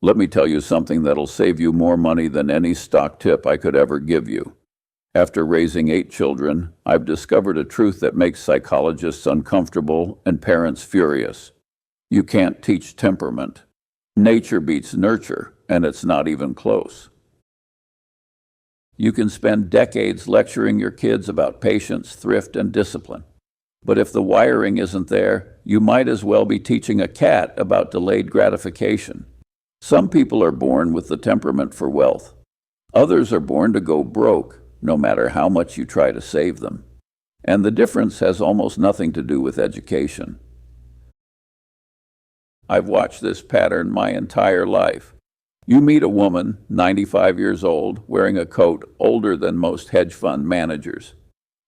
Let me tell you something that'll save you more money than any stock tip I could ever give you. After raising 8 children, I've discovered a truth that makes psychologists uncomfortable and parents furious. You can't teach temperament. Nature beats nurture, and it's not even close. You can spend decades lecturing your kids about patience, thrift, and discipline. But if the wiring isn't there, you might as well be teaching a cat about delayed gratification. Some people are born with the temperament for wealth. Others are born to go broke, no matter how much you try to save them. And the difference has almost nothing to do with education. I've watched this pattern my entire life. You meet a woman, 95 years old, wearing a coat older than most hedge fund managers.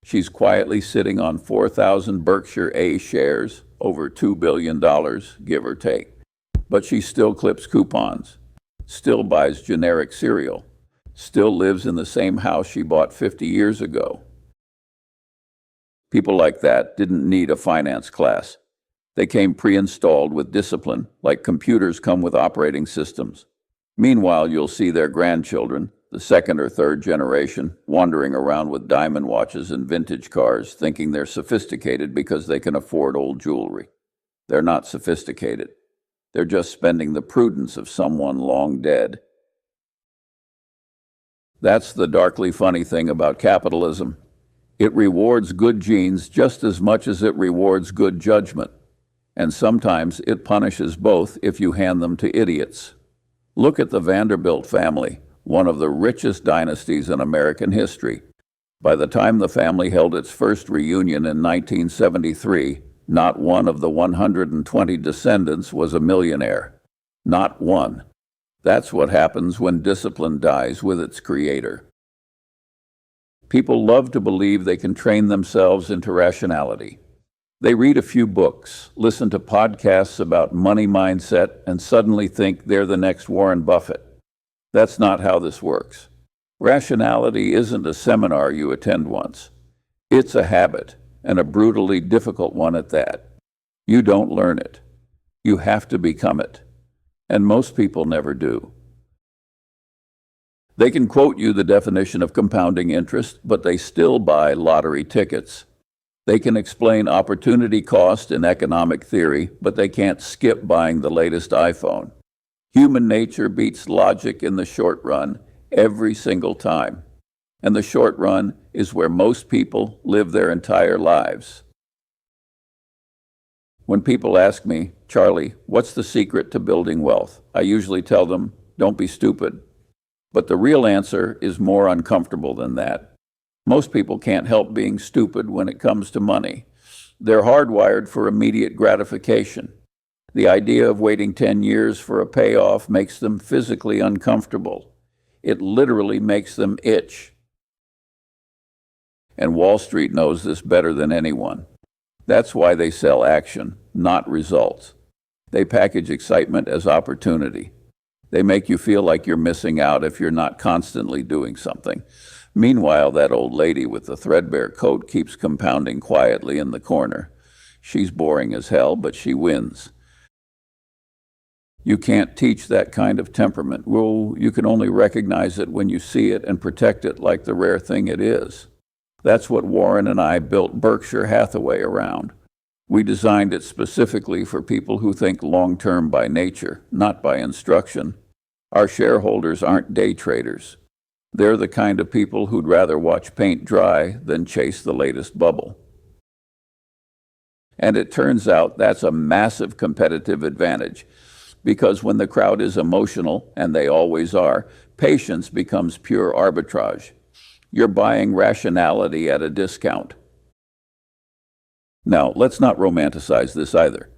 She's quietly sitting on 4,000 Berkshire A shares, over $2 billion, give or take. But she still clips coupons, still buys generic cereal, still lives in the same house she bought 50 years ago. People like that didn't need a finance class. They came pre-installed with discipline, like computers come with operating systems. Meanwhile, you'll see their grandchildren, the second or third generation, wandering around with diamond watches and vintage cars, thinking they're sophisticated because they can afford old jewelry. They're not sophisticated. They're just spending the prudence of someone long dead. That's the darkly funny thing about capitalism. It rewards good genes just as much as it rewards good judgment. And sometimes it punishes both if you hand them to idiots. Look at the Vanderbilt family, one of the richest dynasties in American history. By the time the family held its first reunion in 1973, not one of the 120 descendants was a millionaire. Not one. That's what happens when discipline dies with its creator. People love to believe they can train themselves into rationality. They read a few books, listen to podcasts about money mindset, and suddenly think they're the next Warren Buffett. That's not how this works. Rationality isn't a seminar you attend once. It's a habit, and a brutally difficult one at that. You don't learn it. You have to become it. And most people never do. They can quote you the definition of compounding interest, but they still buy lottery tickets. They can explain opportunity cost in economic theory, but they can't skip buying the latest iPhone. Human nature beats logic in the short run every single time. And the short run is where most people live their entire lives. When people ask me, Charlie, what's the secret to building wealth? I usually tell them, don't be stupid. But the real answer is more uncomfortable than that. Most people can't help being stupid when it comes to money. They're hardwired for immediate gratification. The idea of waiting 10 years for a payoff makes them physically uncomfortable. It literally makes them itch. And Wall Street knows this better than anyone. That's why they sell action, not results. They package excitement as opportunity. They make you feel like you're missing out if you're not constantly doing something. Meanwhile, that old lady with the threadbare coat keeps compounding quietly in the corner. She's boring as hell, but she wins. You can't teach that kind of temperament. Well, you can only recognize it when you see it and protect it like the rare thing it is. That's what Warren and I built Berkshire Hathaway around. We designed it specifically for people who think long-term by nature, not by instruction. Our shareholders aren't day traders. They're the kind of people who'd rather watch paint dry than chase the latest bubble. And it turns out that's a massive competitive advantage, because when the crowd is emotional, and they always are, patience becomes pure arbitrage. You're buying rationality at a discount. Now, let's not romanticize this either.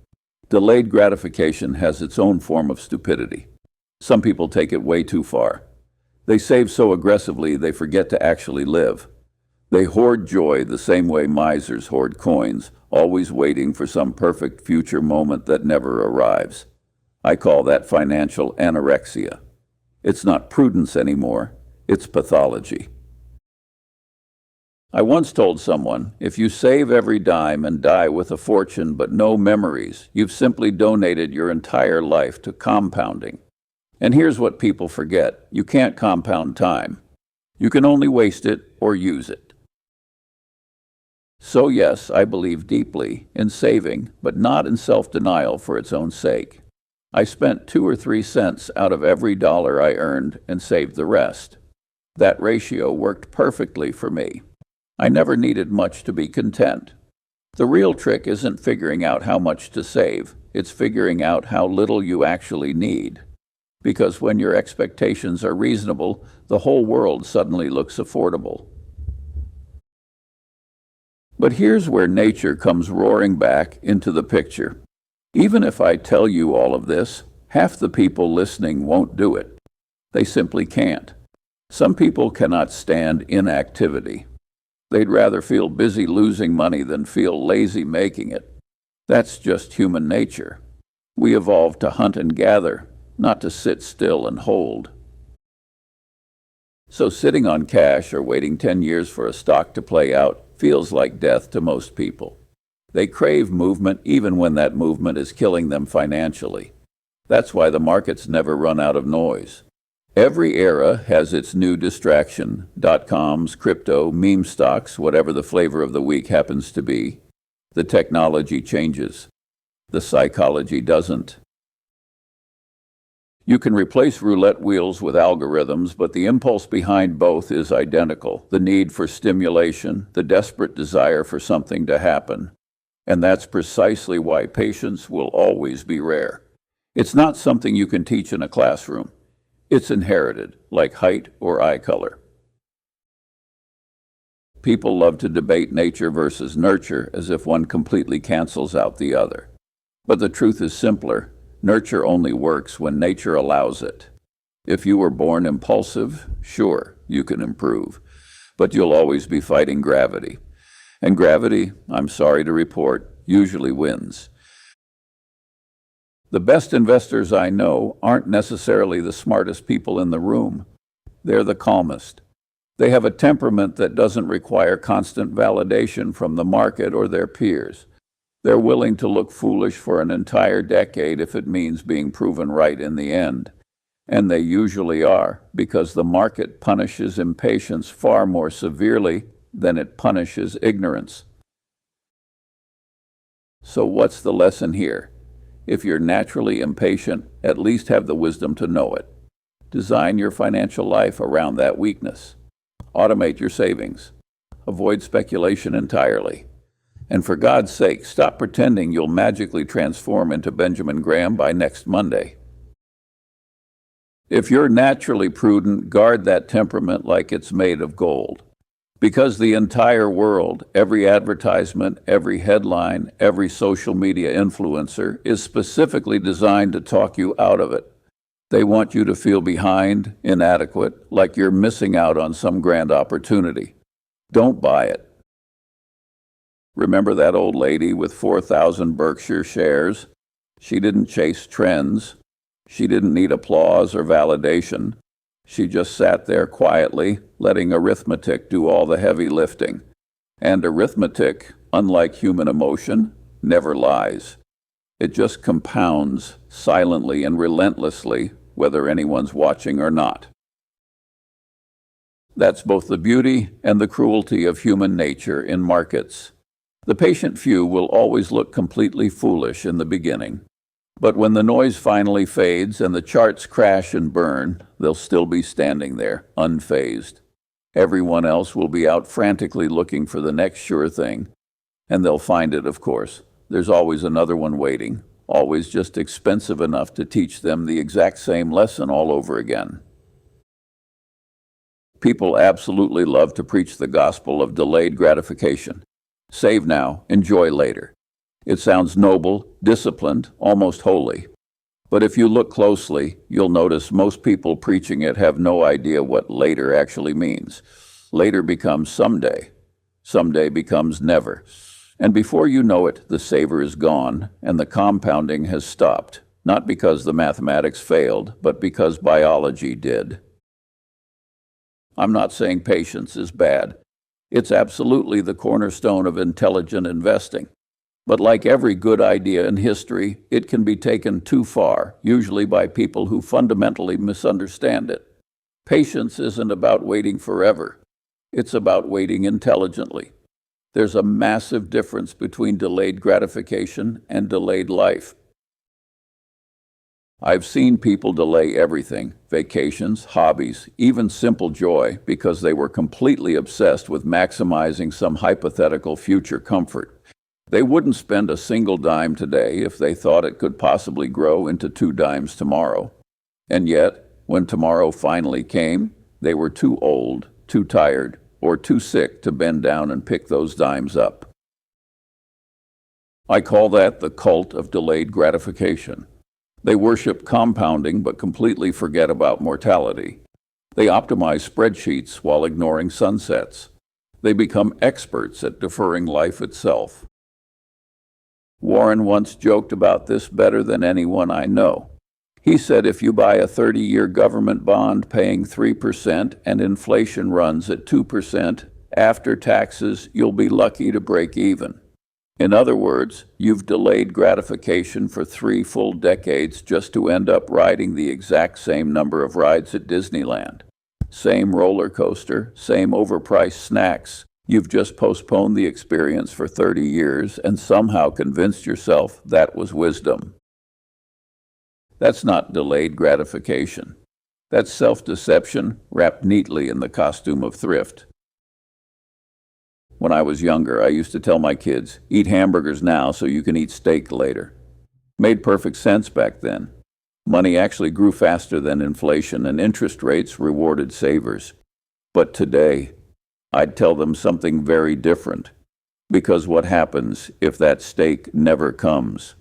Delayed gratification has its own form of stupidity. Some people take it way too far. They save so aggressively they forget to actually live. They hoard joy the same way misers hoard coins, always waiting for some perfect future moment that never arrives. I call that financial anorexia. It's not prudence anymore, it's pathology. I once told someone, if you save every dime and die with a fortune but no memories, you've simply donated your entire life to compounding. And here's what people forget. You can't compound time. You can only waste it or use it. So yes, I believe deeply in saving, but not in self-denial for its own sake. I spent 2 or 3 cents out of every dollar I earned and saved the rest. That ratio worked perfectly for me. I never needed much to be content. The real trick isn't figuring out how much to save, it's figuring out how little you actually need. Because when your expectations are reasonable, the whole world suddenly looks affordable. But here's where nature comes roaring back into the picture. Even if I tell you all of this, half the people listening won't do it. They simply can't. Some people cannot stand inactivity. They'd rather feel busy losing money than feel lazy making it. That's just human nature. We evolved to hunt and gather, not to sit still and hold. So sitting on cash or waiting 10 years for a stock to play out feels like death to most people. They crave movement even when that movement is killing them financially. That's why the markets never run out of noise. Every era has its new distraction, dot-coms, crypto, meme stocks, whatever the flavor of the week happens to be. The technology changes. The psychology doesn't. You can replace roulette wheels with algorithms, but the impulse behind both is identical. The need for stimulation, the desperate desire for something to happen. And that's precisely why patience will always be rare. It's not something you can teach in a classroom. It's inherited, like height or eye color. People love to debate nature versus nurture as if one completely cancels out the other. But the truth is simpler. Nurture only works when nature allows it. If you were born impulsive, sure, you can improve. But you'll always be fighting gravity. And gravity, I'm sorry to report, usually wins. The best investors I know aren't necessarily the smartest people in the room. They're the calmest. They have a temperament that doesn't require constant validation from the market or their peers. They're willing to look foolish for an entire decade if it means being proven right in the end. And they usually are, because the market punishes impatience far more severely than it punishes ignorance. So what's the lesson here? If you're naturally impatient, at least have the wisdom to know it. Design your financial life around that weakness. Automate your savings. Avoid speculation entirely. And for God's sake, stop pretending you'll magically transform into Benjamin Graham by next Monday. If you're naturally prudent, guard that temperament like it's made of gold. Because the entire world, every advertisement, every headline, every social media influencer is specifically designed to talk you out of it. They want you to feel behind, inadequate, like you're missing out on some grand opportunity. Don't buy it. Remember that old lady with 4,000 Berkshire shares? She didn't chase trends. She didn't need applause or validation. She just sat there quietly, letting arithmetic do all the heavy lifting. And arithmetic, unlike human emotion, never lies. It just compounds silently and relentlessly, whether anyone's watching or not. That's both the beauty and the cruelty of human nature in markets. The patient few will always look completely foolish in the beginning. But when the noise finally fades and the charts crash and burn, they'll still be standing there, unfazed. Everyone else will be out frantically looking for the next sure thing. And they'll find it, of course. There's always another one waiting, always just expensive enough to teach them the exact same lesson all over again. People absolutely love to preach the gospel of delayed gratification. Save now, enjoy later. It sounds noble, disciplined, almost holy. But if you look closely, you'll notice most people preaching it have no idea what later actually means. Later becomes someday. Someday becomes never. And before you know it, the savor is gone, and the compounding has stopped, not because the mathematics failed, but because biology did. I'm not saying patience is bad. It's absolutely the cornerstone of intelligent investing. But like every good idea in history, it can be taken too far, usually by people who fundamentally misunderstand it. Patience isn't about waiting forever. It's about waiting intelligently. There's a massive difference between delayed gratification and delayed life. I've seen people delay everything, vacations, hobbies, even simple joy, because they were completely obsessed with maximizing some hypothetical future comfort. They wouldn't spend a single dime today if they thought it could possibly grow into 2 dimes tomorrow. And yet, when tomorrow finally came, they were too old, too tired, or too sick to bend down and pick those dimes up. I call that the cult of delayed gratification. They worship compounding but completely forget about mortality. They optimize spreadsheets while ignoring sunsets. They become experts at deferring life itself. Warren once joked about this better than anyone I know. He said if you buy a 30-year government bond paying 3% and inflation runs at 2%, after taxes, you'll be lucky to break even. In other words, you've delayed gratification for 3 full decades just to end up riding the exact same number of rides at Disneyland. Same roller coaster, same overpriced snacks. You've just postponed the experience for 30 years and somehow convinced yourself that was wisdom. That's not delayed gratification. That's self-deception wrapped neatly in the costume of thrift. When I was younger, I used to tell my kids, eat hamburgers now so you can eat steak later. Made perfect sense back then. Money actually grew faster than inflation, and interest rates rewarded savers. But today, I'd tell them something very different. Because what happens if that steak never comes?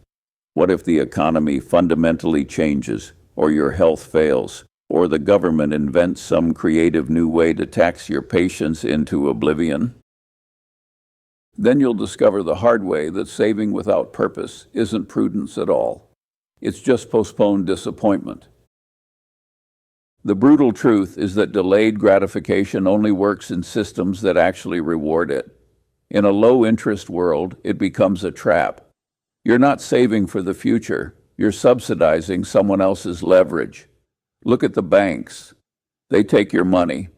What if the economy fundamentally changes, or your health fails, or the government invents some creative new way to tax your patience into oblivion? Then you'll discover the hard way that saving without purpose isn't prudence at all. It's just postponed disappointment. The brutal truth is that delayed gratification only works in systems that actually reward it. In a low-interest world, it becomes a trap. You're not saving for the future. You're subsidizing someone else's leverage. Look at the banks. They take your money,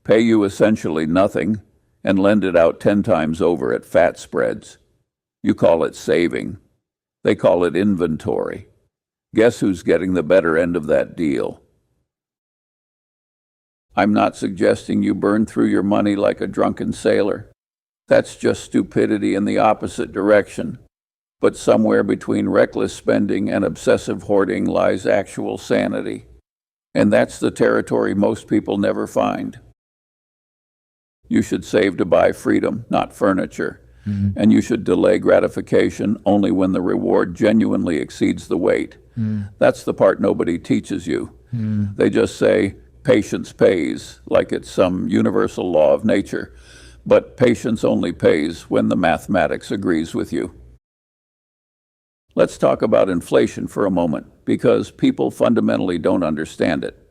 pay you essentially nothing, and lend it out 10 times over at fat spreads. You call it saving. They call it inventory. Guess who's getting the better end of that deal? I'm not suggesting you burn through your money like a drunken sailor. That's just stupidity in the opposite direction. But somewhere between reckless spending and obsessive hoarding lies actual sanity. And that's the territory most people never find. You should save to buy freedom, not furniture. And you should delay gratification only when the reward genuinely exceeds the wait. That's the part nobody teaches you. They just say, patience pays, like it's some universal law of nature. But patience only pays when the mathematics agrees with you. Let's talk about inflation for a moment, because people fundamentally don't understand it.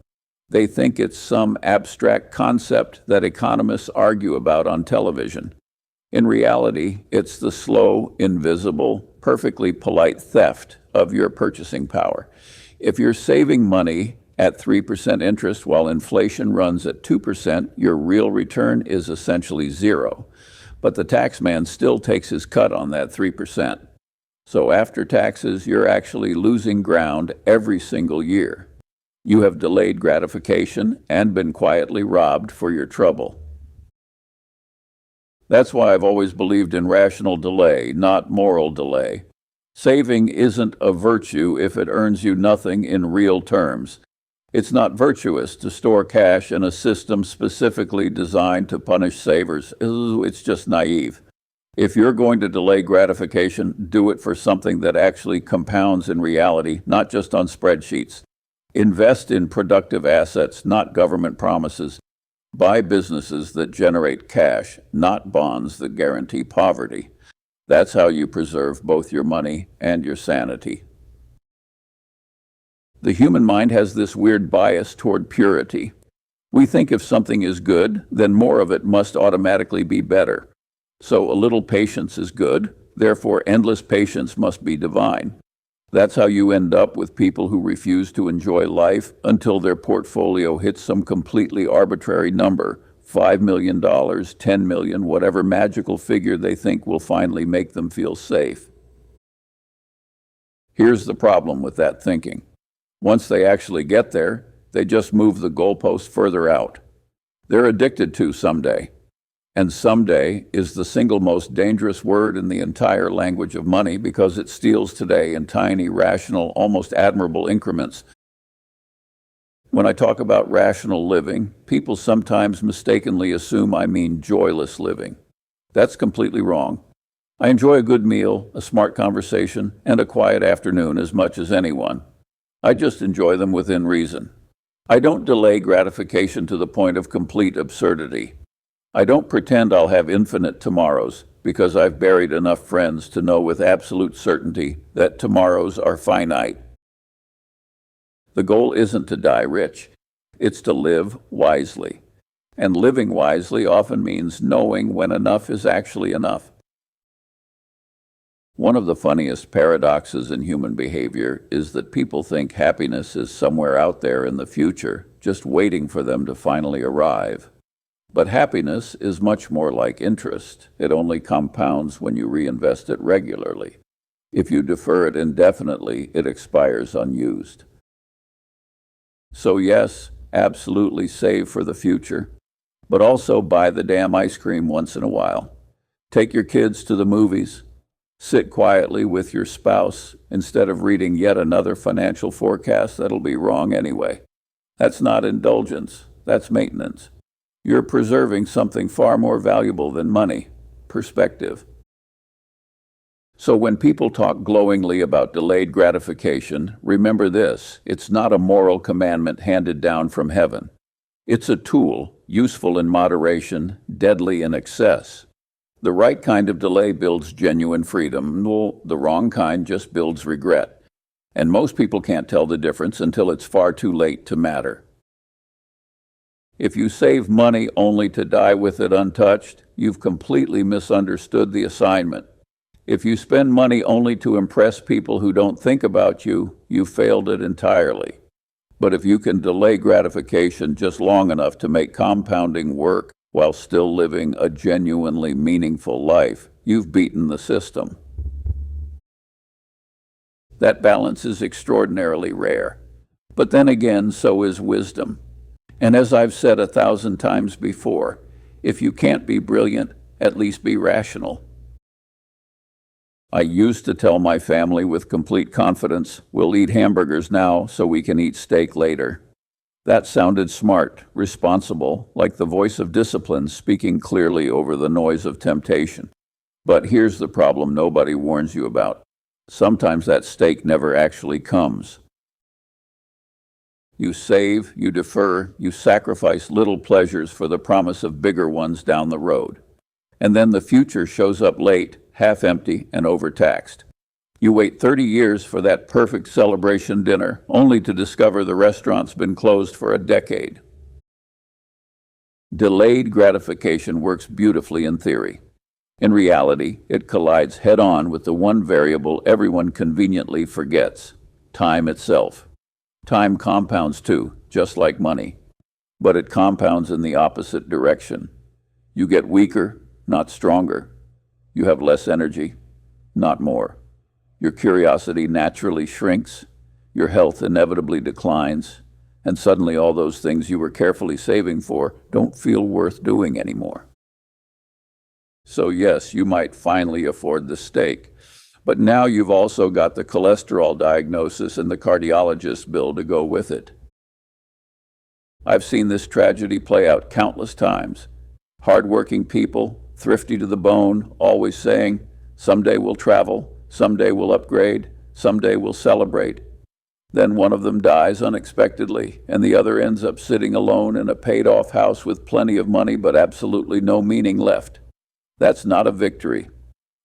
They think it's some abstract concept that economists argue about on television. In reality, it's the slow, invisible, perfectly polite theft of your purchasing power. If you're saving money at 3% interest while inflation runs at 2%, your real return is essentially zero. But the tax man still takes his cut on that 3%. So after taxes, you're actually losing ground every single year. You have delayed gratification and been quietly robbed for your trouble. That's why I've always believed in rational delay, not moral delay. Saving isn't a virtue if it earns you nothing in real terms. It's not virtuous to store cash in a system specifically designed to punish savers. It's just naive. If you're going to delay gratification, do it for something that actually compounds in reality, not just on spreadsheets. Invest in productive assets, not government promises. Buy businesses that generate cash, not bonds that guarantee poverty. That's how you preserve both your money and your sanity. The human mind has this weird bias toward purity. We think if something is good, then more of it must automatically be better. So a little patience is good, Therefore, endless patience must be divine. That's how you end up with people who refuse to enjoy life until their portfolio hits some completely arbitrary number, $5 million, $10 million, whatever magical figure they think will finally make them feel safe. Here's the problem with that thinking. Once they actually get there, they just move the goalpost further out. They're addicted to someday. And someday is the single most dangerous word in the entire language of money because it steals today in tiny, rational, almost admirable increments. When I talk about rational living, people sometimes mistakenly assume I mean joyless living. That's completely wrong. I enjoy a good meal, a smart conversation, and a quiet afternoon as much as anyone. I just enjoy them within reason. I don't delay gratification to the point of complete absurdity. I don't pretend I'll have infinite tomorrows because I've buried enough friends to know with absolute certainty that tomorrows are finite. The goal isn't to die rich. It's to live wisely. And living wisely often means knowing when enough is actually enough. One of the funniest paradoxes in human behavior is that people think happiness is somewhere out there in the future, just waiting for them to finally arrive. But happiness is much more like interest. It only compounds when you reinvest it regularly. If you defer it indefinitely, it expires unused. So yes, absolutely save for the future, but also buy the damn ice cream once in a while. Take your kids to the movies. Sit quietly with your spouse instead of reading yet another financial forecast that'll be wrong anyway. That's not indulgence, that's maintenance. You're preserving something far more valuable than money, perspective. So when people talk glowingly about delayed gratification, remember this: it's not a moral commandment handed down from heaven. It's a tool, useful in moderation, deadly in excess. The right kind of delay builds genuine freedom. Well, the wrong kind just builds regret. And most people can't tell the difference until it's far too late to matter. If you save money only to die with it untouched, you've completely misunderstood the assignment. If you spend money only to impress people who don't think about you, you've failed it entirely. But if you can delay gratification just long enough to make compounding work while still living a genuinely meaningful life, you've beaten the system. That balance is extraordinarily rare. But then again, so is wisdom. And as I've said 1,000 times before, if you can't be brilliant, at least be rational. I used to tell my family with complete confidence, we'll eat hamburgers now so we can eat steak later. That sounded smart, responsible, like the voice of discipline speaking clearly over the noise of temptation. But here's the problem nobody warns you about. Sometimes that steak never actually comes. You save, you defer, you sacrifice little pleasures for the promise of bigger ones down the road. And then the future shows up late, half empty, and overtaxed. You wait 30 years for that perfect celebration dinner, only to discover the restaurant's been closed for a decade. Delayed gratification works beautifully in theory. In reality, it collides head-on with the one variable everyone conveniently forgets: time itself. Time compounds too, just like money. But it compounds in the opposite direction. You get weaker, not stronger. You have less energy, not more. Your curiosity naturally shrinks, your health inevitably declines, and suddenly all those things you were carefully saving for don't feel worth doing anymore. So yes, you might finally afford the steak, but now you've also got the cholesterol diagnosis and the cardiologist bill to go with it. I've seen this tragedy play out countless times. Hard-working people, thrifty to the bone, always saying, someday we'll travel, someday we'll upgrade, someday we'll celebrate. Then one of them dies unexpectedly, and the other ends up sitting alone in a paid-off house with plenty of money but absolutely no meaning left. That's not a victory.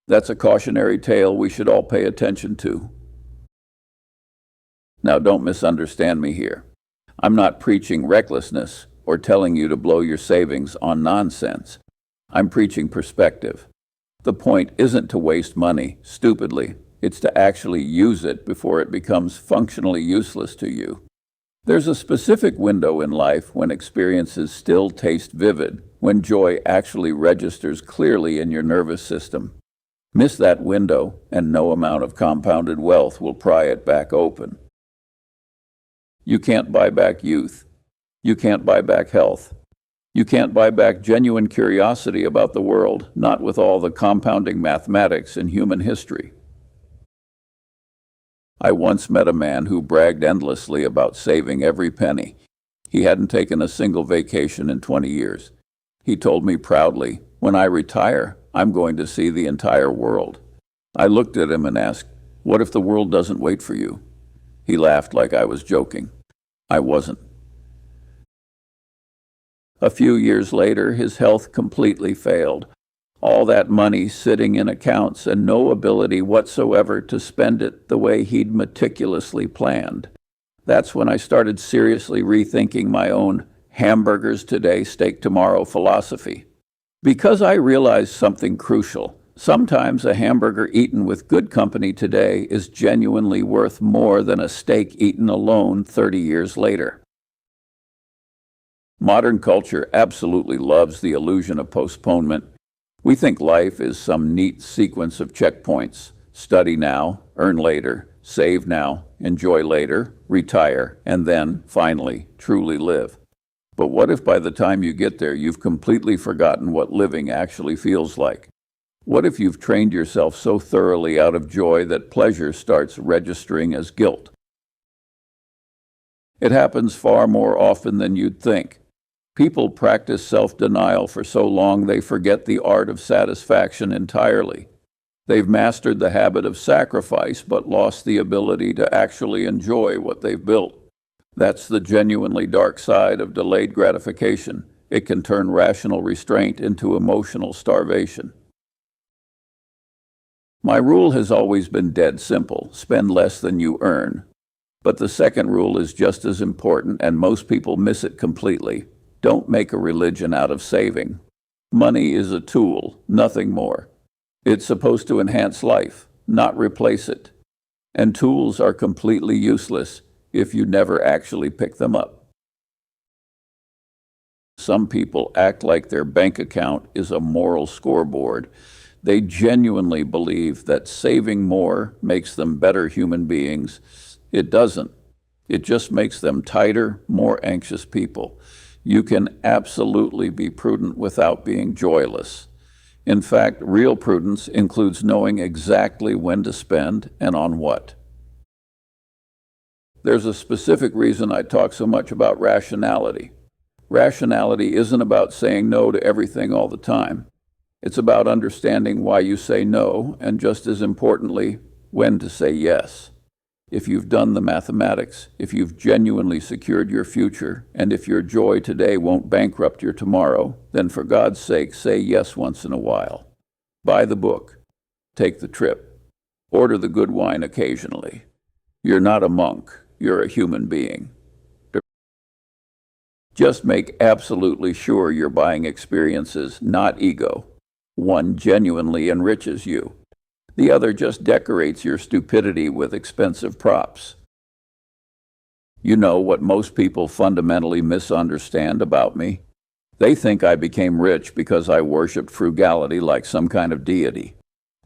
That's a cautionary tale we should all pay attention to. Now, don't misunderstand me here. I'm not preaching recklessness or telling you to blow your savings on nonsense. I'm preaching perspective. The point isn't to waste money stupidly. It's to actually use it before it becomes functionally useless to you. There's a specific window in life when experiences still taste vivid, when joy actually registers clearly in your nervous system. Miss that window, and no amount of compounded wealth will pry it back open. You can't buy back youth. You can't buy back health. You can't buy back genuine curiosity about the world, not with all the compounding mathematics in human history. I once met a man who bragged endlessly about saving every penny. He hadn't taken a single vacation in 20 years. He told me proudly, "When I retire, I'm going to see the entire world." I looked at him and asked, "What if the world doesn't wait for you?" He laughed like I was joking. I wasn't. A few years later, his health completely failed. All that money sitting in accounts and no ability whatsoever to spend it the way he'd meticulously planned. That's when I started seriously rethinking my own hamburgers today, steak tomorrow philosophy. Because I realized something crucial. Sometimes a hamburger eaten with good company today is genuinely worth more than a steak eaten alone 30 years later. Modern culture absolutely loves the illusion of postponement. We think life is some neat sequence of checkpoints. Study now, earn later, save now, enjoy later, retire, and then, finally, truly live. But what if by the time you get there, you've completely forgotten what living actually feels like? What if you've trained yourself so thoroughly out of joy that pleasure starts registering as guilt? It happens far more often than you'd think. People practice self-denial for so long they forget the art of satisfaction entirely. They've mastered the habit of sacrifice but lost the ability to actually enjoy what they've built. That's the genuinely dark side of delayed gratification. It can turn rational restraint into emotional starvation. My rule has always been dead simple: spend less than you earn. But the second rule is just as important, and most people miss it completely. Don't make a religion out of saving. Money is a tool, nothing more. It's supposed to enhance life, not replace it. And tools are completely useless if you never actually pick them up. Some people act like their bank account is a moral scoreboard. They genuinely believe that saving more makes them better human beings. It doesn't. It just makes them tighter, more anxious people. You can absolutely be prudent without being joyless. In fact, real prudence includes knowing exactly when to spend and on what. There's a specific reason I talk so much about rationality. Rationality isn't about saying no to everything all the time. It's about understanding why you say no, and just as importantly, when to say yes. If you've done the mathematics, if you've genuinely secured your future, and if your joy today won't bankrupt your tomorrow, then for God's sake, say yes once in a while. Buy the book. Take the trip. Order the good wine occasionally. You're not a monk. You're a human being. Just make absolutely sure you're buying experiences, not ego. One genuinely enriches you. The other just decorates your stupidity with expensive props. You know what most people fundamentally misunderstand about me? They think I became rich because I worshipped frugality like some kind of deity.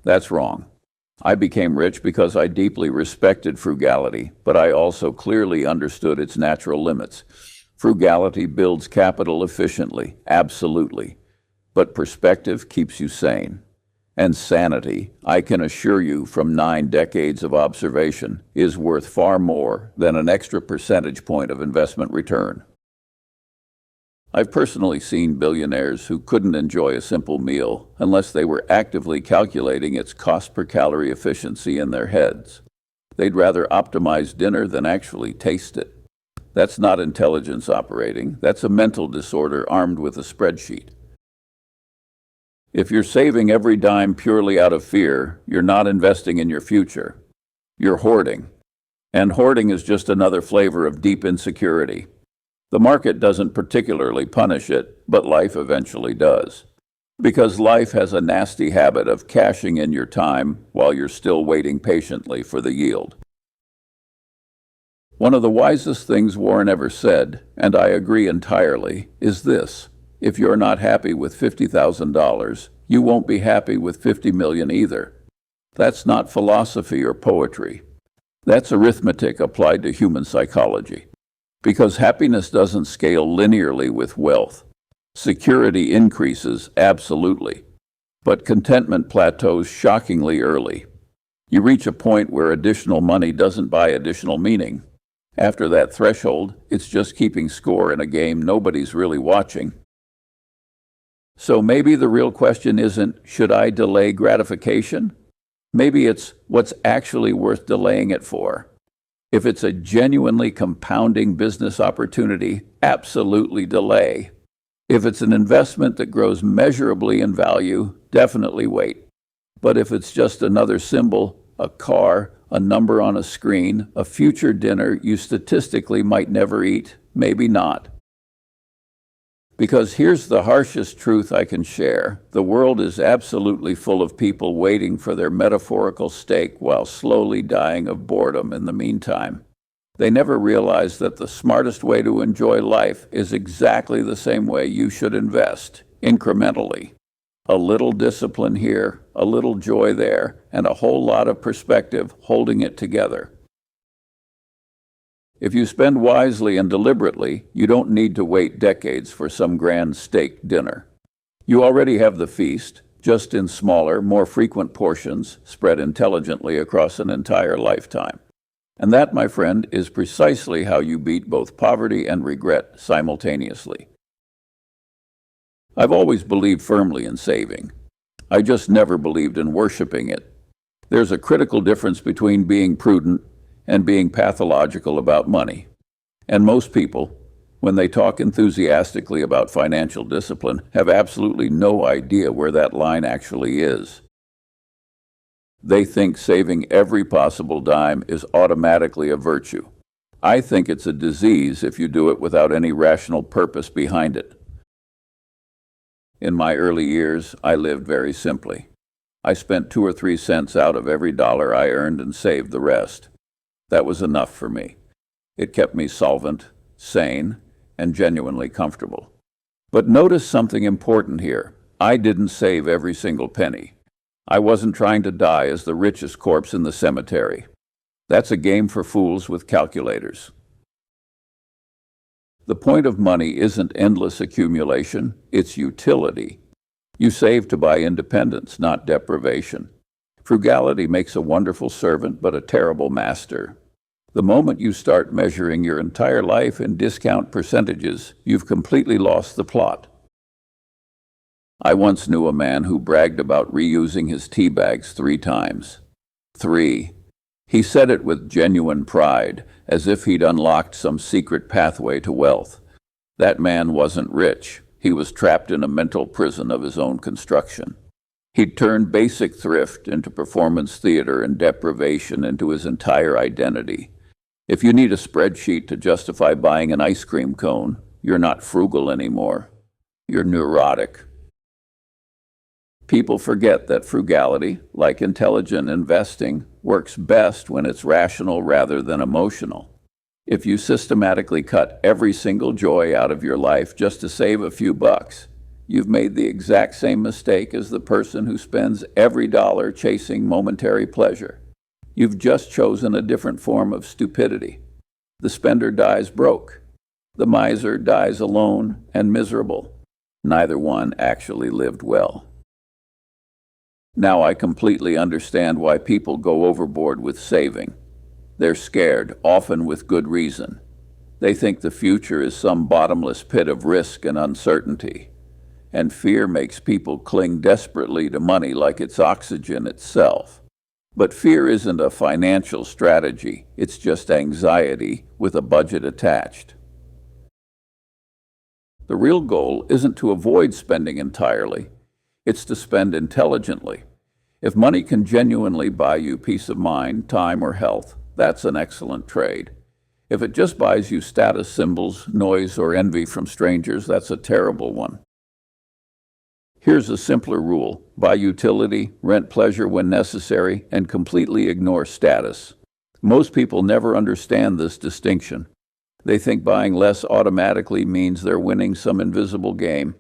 That's wrong. I became rich because I deeply respected frugality, but I also clearly understood its natural limits. Frugality builds capital efficiently, absolutely. But perspective keeps you sane. And sanity, I can assure you from 9 decades of observation, is worth far more than an extra percentage point of investment return. I've personally seen billionaires who couldn't enjoy a simple meal unless they were actively calculating its cost per calorie efficiency in their heads. They'd rather optimize dinner than actually taste it. That's not intelligence operating. That's a mental disorder armed with a spreadsheet. If you're saving every dime purely out of fear, you're not investing in your future. You're hoarding. And hoarding is just another flavor of deep insecurity. The market doesn't particularly punish it, but life eventually does. Because life has a nasty habit of cashing in your time while you're still waiting patiently for the yield. One of the wisest things Warren ever said, and I agree entirely, is this: if you're not happy with $50,000, you won't be happy with 50 million either. That's not philosophy or poetry. That's arithmetic applied to human psychology. Because happiness doesn't scale linearly with wealth. Security increases, absolutely. But contentment plateaus shockingly early. You reach a point where additional money doesn't buy additional meaning. After that threshold, it's just keeping score in a game nobody's really watching. So maybe the real question isn't, should I delay gratification? Maybe it's, what's actually worth delaying it for? If it's a genuinely compounding business opportunity, absolutely delay. If it's an investment that grows measurably in value, definitely wait. But if it's just another symbol, a car, a number on a screen, a future dinner you statistically might never eat, maybe not. Because here's the harshest truth I can share: the world is absolutely full of people waiting for their metaphorical steak while slowly dying of boredom in the meantime. They never realize that the smartest way to enjoy life is exactly the same way you should invest, incrementally. A little discipline here, a little joy there, and a whole lot of perspective holding it together. If you spend wisely and deliberately, you don't need to wait decades for some grand steak dinner. You already have the feast, just in smaller, more frequent portions, spread intelligently across an entire lifetime. And that, my friend, is precisely how you beat both poverty and regret simultaneously. I've always believed firmly in saving. I just never believed in worshiping it. There's a critical difference between being prudent and being pathological about money. And most people, when they talk enthusiastically about financial discipline, have absolutely no idea where that line actually is. They think saving every possible dime is automatically a virtue. I think it's a disease if you do it without any rational purpose behind it. In my early years, I lived very simply. I spent 2 or 3 cents out of every dollar I earned and saved the rest. That was enough for me. It kept me solvent, sane, and genuinely comfortable. But notice something important here. I didn't save every single penny. I wasn't trying to die as the richest corpse in the cemetery. That's a game for fools with calculators. The point of money isn't endless accumulation, it's utility. You save to buy independence, not deprivation. Frugality makes a wonderful servant, but a terrible master. The moment you start measuring your entire life in discount percentages, you've completely lost the plot. I once knew a man who bragged about reusing his tea bags 3 times. 3. He said it with genuine pride, as if he'd unlocked some secret pathway to wealth. That man wasn't rich. He was trapped in a mental prison of his own construction. He'd turned basic thrift into performance theater and deprivation into his entire identity. If you need a spreadsheet to justify buying an ice cream cone, you're not frugal anymore. You're neurotic. People forget that frugality, like intelligent investing, works best when it's rational rather than emotional. If you systematically cut every single joy out of your life just to save a few bucks, you've made the exact same mistake as the person who spends every dollar chasing momentary pleasure. You've just chosen a different form of stupidity. The spender dies broke. The miser dies alone and miserable. Neither one actually lived well. Now I completely understand why people go overboard with saving. They're scared, often with good reason. They think the future is some bottomless pit of risk and uncertainty. And fear makes people cling desperately to money like it's oxygen itself. But fear isn't a financial strategy, it's just anxiety with a budget attached. The real goal isn't to avoid spending entirely, it's to spend intelligently. If money can genuinely buy you peace of mind, time, or health, that's an excellent trade. If it just buys you status symbols, noise, or envy from strangers, that's a terrible one. Here's a simpler rule: buy utility, rent pleasure when necessary, and completely ignore status. Most people never understand this distinction. They think buying less automatically means they're winning some invisible game.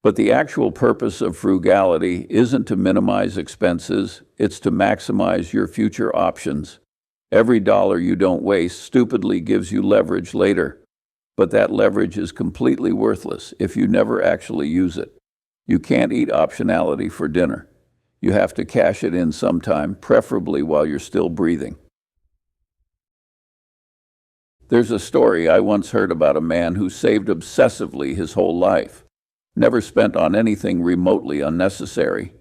But the actual purpose of frugality isn't to minimize expenses, it's to maximize your future options. Every dollar you don't waste stupidly gives you leverage later. But that leverage is completely worthless if you never actually use it. You can't eat optionality for dinner. You have to cash it in sometime, preferably while you're still breathing. There's a story I once heard about a man who saved obsessively his whole life, never spent on anything remotely unnecessary.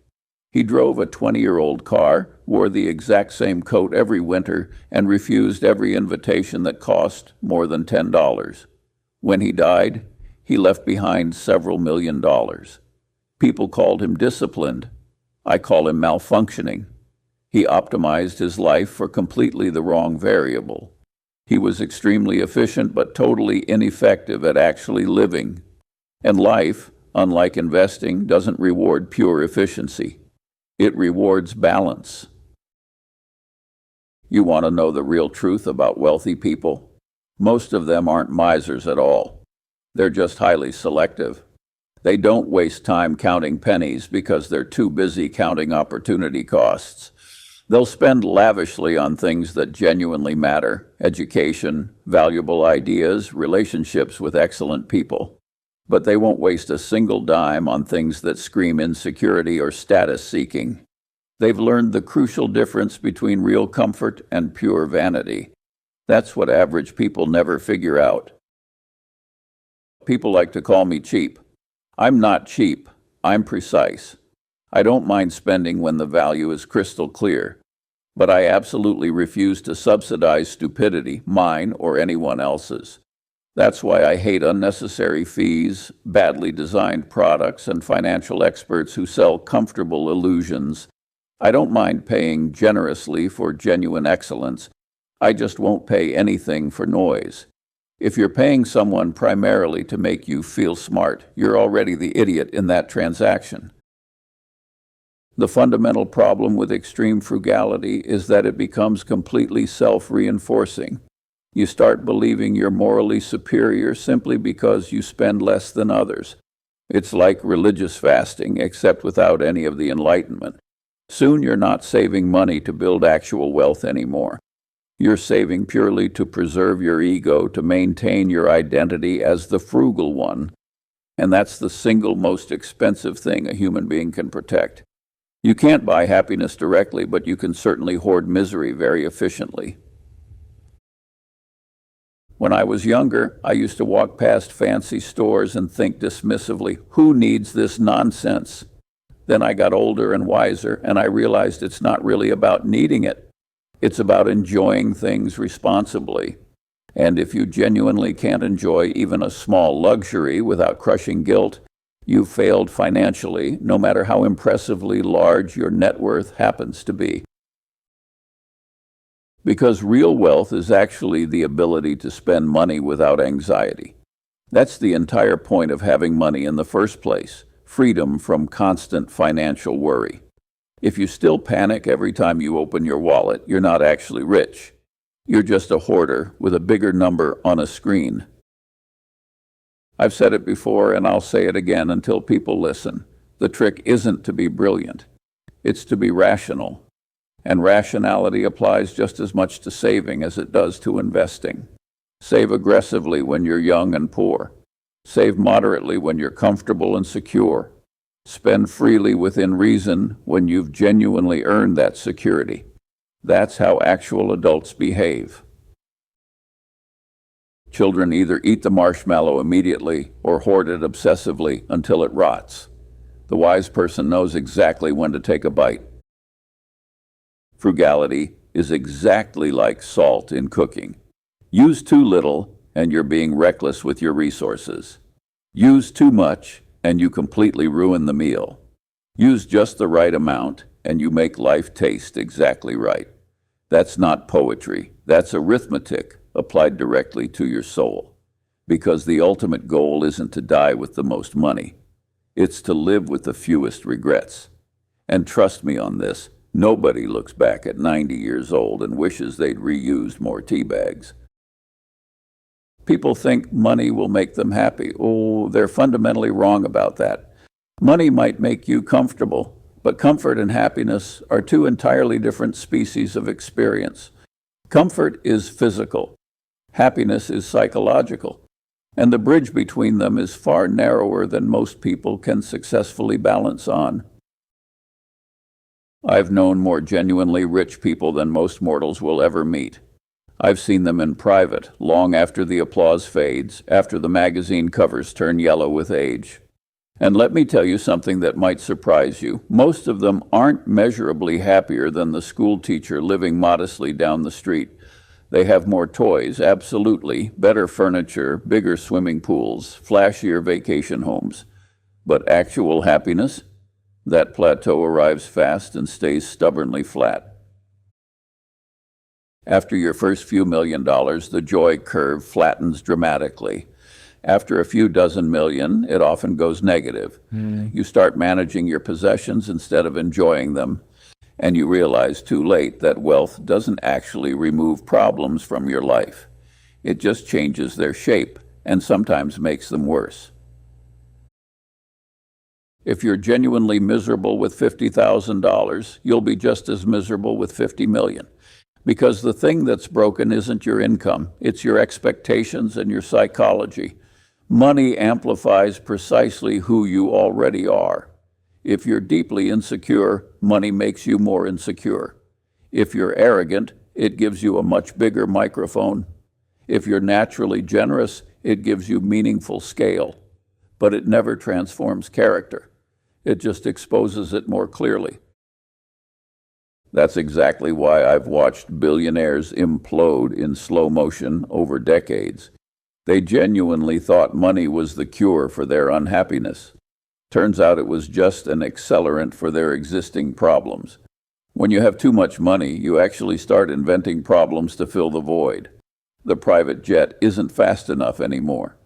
He drove a 20-year-old car, wore the exact same coat every winter, and refused every invitation that cost more than $10. When he died, he left behind several $1 million. People called him disciplined. I call him malfunctioning. He optimized his life for completely the wrong variable. He was extremely efficient but totally ineffective at actually living. And life, unlike investing, doesn't reward pure efficiency. It rewards balance. You want to know the real truth about wealthy people? Most of them aren't misers at all. They're just highly selective. They don't waste time counting pennies because they're too busy counting opportunity costs. They'll spend lavishly on things that genuinely matter: education, valuable ideas, relationships with excellent people. But they won't waste a single dime on things that scream insecurity or status seeking. They've learned the crucial difference between real comfort and pure vanity. That's what average people never figure out. People like to call me cheap. I'm not cheap. I'm precise. I don't mind spending when the value is crystal clear. But I absolutely refuse to subsidize stupidity, mine or anyone else's. That's why I hate unnecessary fees, badly designed products, and financial experts who sell comfortable illusions. I don't mind paying generously for genuine excellence. I just won't pay anything for noise. If you're paying someone primarily to make you feel smart, you're already the idiot in that transaction. The fundamental problem with extreme frugality is that it becomes completely self-reinforcing. You start believing you're morally superior simply because you spend less than others. It's like religious fasting, except without any of the enlightenment. Soon you're not saving money to build actual wealth anymore. You're saving purely to preserve your ego, to maintain your identity as the frugal one. And that's the single most expensive thing a human being can protect. You can't buy happiness directly, but you can certainly hoard misery very efficiently. When I was younger, I used to walk past fancy stores and think dismissively, "Who needs this nonsense?" Then I got older and wiser, and I realized it's not really about needing it. It's about enjoying things responsibly. And if you genuinely can't enjoy even a small luxury without crushing guilt, you've failed financially, no matter how impressively large your net worth happens to be. Because real wealth is actually the ability to spend money without anxiety. That's the entire point of having money in the first place: freedom from constant financial worry. If you still panic every time you open your wallet, you're not actually rich. You're just a hoarder with a bigger number on a screen. I've said it before, and I'll say it again until people listen. The trick isn't to be brilliant. It's to be rational. And rationality applies just as much to saving as it does to investing. Save aggressively when you're young and poor. Save moderately when you're comfortable and secure. Spend freely within reason when you've genuinely earned that security. That's how actual adults behave. Children either eat the marshmallow immediately or hoard it obsessively until it rots. The wise person knows exactly when to take a bite. Frugality is exactly like salt in cooking. Use too little, and you're being reckless with your resources. Use too much, and you completely ruin the meal. Use just the right amount, and you make life taste exactly right. That's not poetry. That's arithmetic applied directly to your soul. Because the ultimate goal isn't to die with the most money. It's to live with the fewest regrets. And trust me on this, nobody looks back at 90 years old and wishes they'd reused more tea bags. People think money will make them happy. Oh, they're fundamentally wrong about that. Money might make you comfortable, but comfort and happiness are two entirely different species of experience. Comfort is physical. Happiness is psychological. And the bridge between them is far narrower than most people can successfully balance on. I've known more genuinely rich people than most mortals will ever meet. I've seen them in private, long after the applause fades, after the magazine covers turn yellow with age. And let me tell you something that might surprise you. Most of them aren't measurably happier than the school teacher living modestly down the street. They have more toys, absolutely, better furniture, bigger swimming pools, flashier vacation homes. But actual happiness? That plateau arrives fast and stays stubbornly flat. After your first few $1,000,000, the joy curve flattens dramatically. After a few dozen million, it often goes negative. You start managing your possessions instead of enjoying them, and you realize too late that wealth doesn't actually remove problems from your life. It just changes their shape and sometimes makes them worse. If you're genuinely miserable with $50,000, you'll be just as miserable with 50 million. Because the thing that's broken isn't your income, it's your expectations and your psychology. Money amplifies precisely who you already are. If you're deeply insecure, money makes you more insecure. If you're arrogant, it gives you a much bigger microphone. If you're naturally generous, it gives you meaningful scale. But it never transforms character. It just exposes it more clearly. That's exactly why I've watched billionaires implode in slow motion over decades. They genuinely thought money was the cure for their unhappiness. Turns out it was just an accelerant for their existing problems. When you have too much money, you actually start inventing problems to fill the void. The private jet isn't fast enough anymore.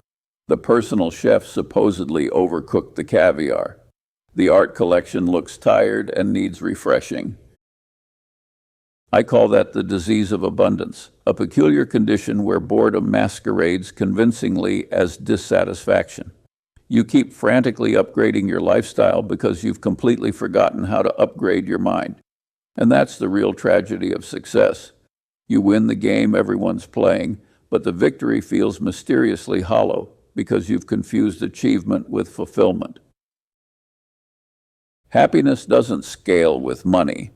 The personal chef supposedly overcooked the caviar. The art collection looks tired and needs refreshing. I call that the disease of abundance, a peculiar condition where boredom masquerades convincingly as dissatisfaction. You keep frantically upgrading your lifestyle because you've completely forgotten how to upgrade your mind. And that's the real tragedy of success. You win the game everyone's playing, but the victory feels mysteriously hollow because you've confused achievement with fulfillment. Happiness doesn't scale with money.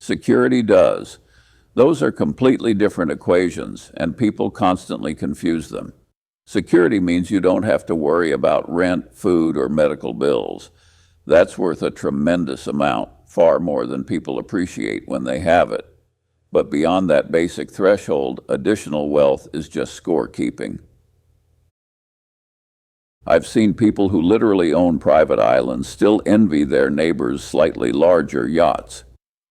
Security does. Those are completely different equations, and people constantly confuse them. Security means you don't have to worry about rent, food, or medical bills. That's worth a tremendous amount, far more than people appreciate when they have it. But beyond that basic threshold, additional wealth is just scorekeeping. I've seen people who literally own private islands still envy their neighbors' slightly larger yachts.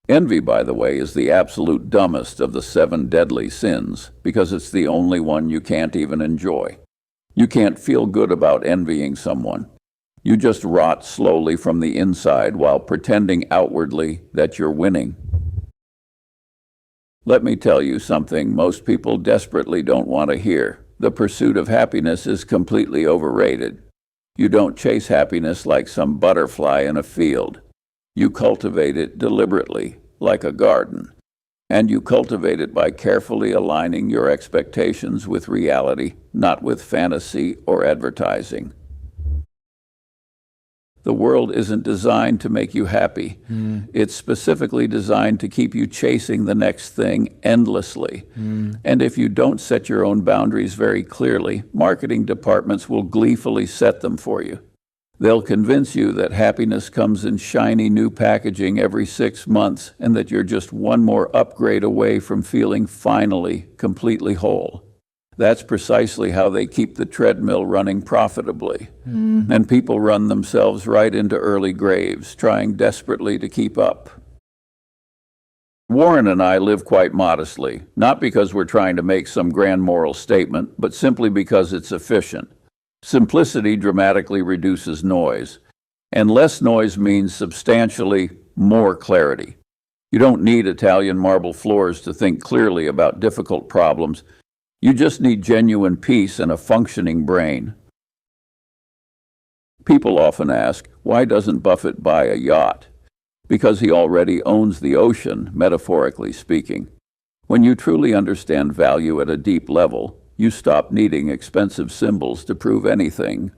Envy, by the way, is the absolute dumbest of the 7 deadly sins, because it's the only one you can't even enjoy. You can't feel good about envying someone. You just rot slowly from the inside while pretending outwardly that you're winning. Let me tell you something most people desperately don't want to hear. The pursuit of happiness is completely overrated. You don't chase happiness like some butterfly in a field. You cultivate it deliberately, like a garden. And you cultivate it by carefully aligning your expectations with reality, not with fantasy or advertising. The world isn't designed to make you happy. It's specifically designed to keep you chasing the next thing endlessly. And if you don't set your own boundaries very clearly, marketing departments will gleefully set them for you. They'll convince you that happiness comes in shiny new packaging every 6 months and that you're just one more upgrade away from feeling finally completely whole. That's precisely how they keep the treadmill running profitably. And people run themselves right into early graves, trying desperately to keep up. Warren and I live quite modestly, not because we're trying to make some grand moral statement, but simply because it's efficient. Simplicity dramatically reduces noise. And less noise means substantially more clarity. You don't need Italian marble floors to think clearly about difficult problems. You just need genuine peace and a functioning brain. People often ask, why doesn't Buffett buy a yacht? Because he already owns the ocean, metaphorically speaking. When you truly understand value at a deep level, you stop needing expensive symbols to prove anything.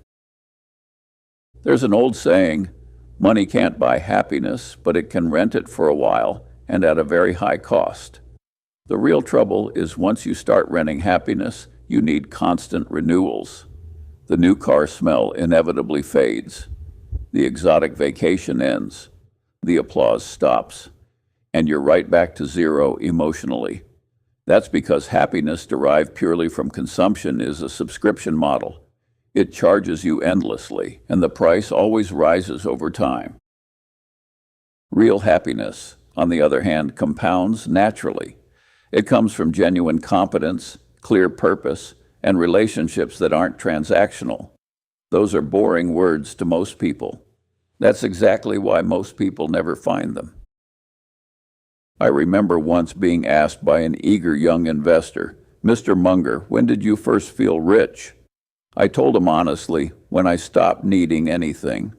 There's an old saying, money can't buy happiness, but it can rent it for a while and at a very high cost. The real trouble is once you start renting happiness, you need constant renewals. The new car smell inevitably fades. The exotic vacation ends. The applause stops. And you're right back to zero emotionally. That's because happiness derived purely from consumption is a subscription model. It charges you endlessly, and the price always rises over time. Real happiness, on the other hand, compounds naturally. It comes from genuine competence, clear purpose, and relationships that aren't transactional. Those are boring words to most people. That's exactly why most people never find them. I remember once being asked by an eager young investor, "Mr. Munger, when did you first feel rich?" I told him honestly, when I stopped needing anything.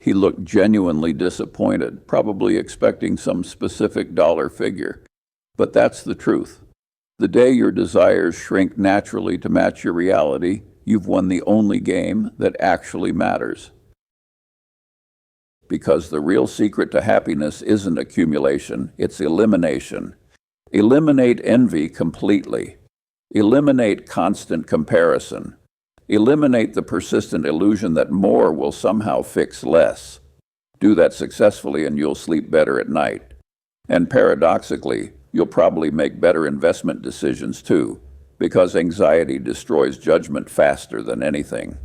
He looked genuinely disappointed, probably expecting some specific dollar figure. But that's the truth. The day your desires shrink naturally to match your reality, you've won the only game that actually matters. Because the real secret to happiness isn't accumulation, it's elimination. Eliminate envy completely. Eliminate constant comparison. Eliminate the persistent illusion that more will somehow fix less. Do that successfully and you'll sleep better at night. And paradoxically, you'll probably make better investment decisions too, because anxiety destroys judgment faster than anything.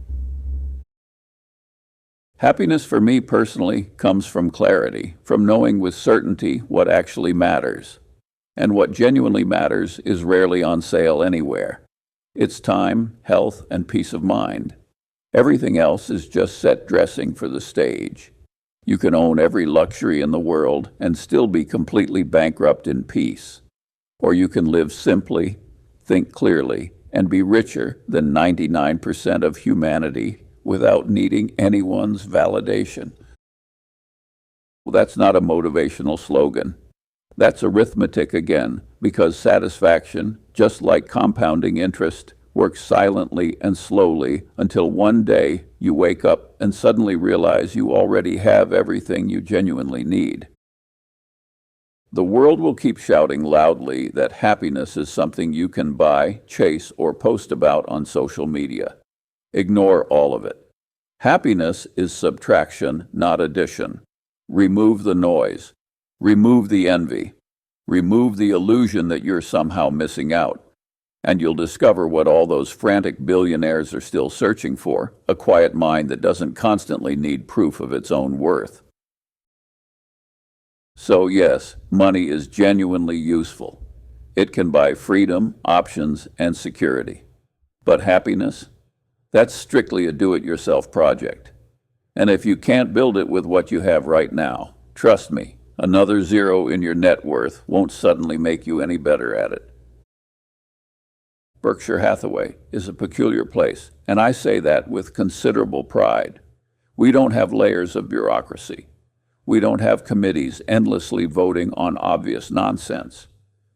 Happiness for me personally comes from clarity, from knowing with certainty what actually matters. And what genuinely matters is rarely on sale anywhere. It's time, health, and peace of mind. Everything else is just set dressing for the stage. You can own every luxury in the world and still be completely bankrupt in peace. Or you can live simply, think clearly, and be richer than 99% of humanity without needing anyone's validation. Well, that's not a motivational slogan. That's arithmetic again, because satisfaction, just like compounding interest, works silently and slowly until one day you wake up and suddenly realize you already have everything you genuinely need. The world will keep shouting loudly that happiness is something you can buy, chase, or post about on social media. Ignore all of it. Happiness is subtraction, not addition. Remove the noise. Remove the envy. Remove the illusion that you're somehow missing out. And you'll discover what all those frantic billionaires are still searching for, a quiet mind that doesn't constantly need proof of its own worth. So yes, money is genuinely useful. It can buy freedom, options, and security. But happiness? That's strictly a do-it-yourself project. And if you can't build it with what you have right now, trust me, another zero in your net worth won't suddenly make you any better at it. Berkshire Hathaway is a peculiar place, and I say that with considerable pride. We don't have layers of bureaucracy. We don't have committees endlessly voting on obvious nonsense.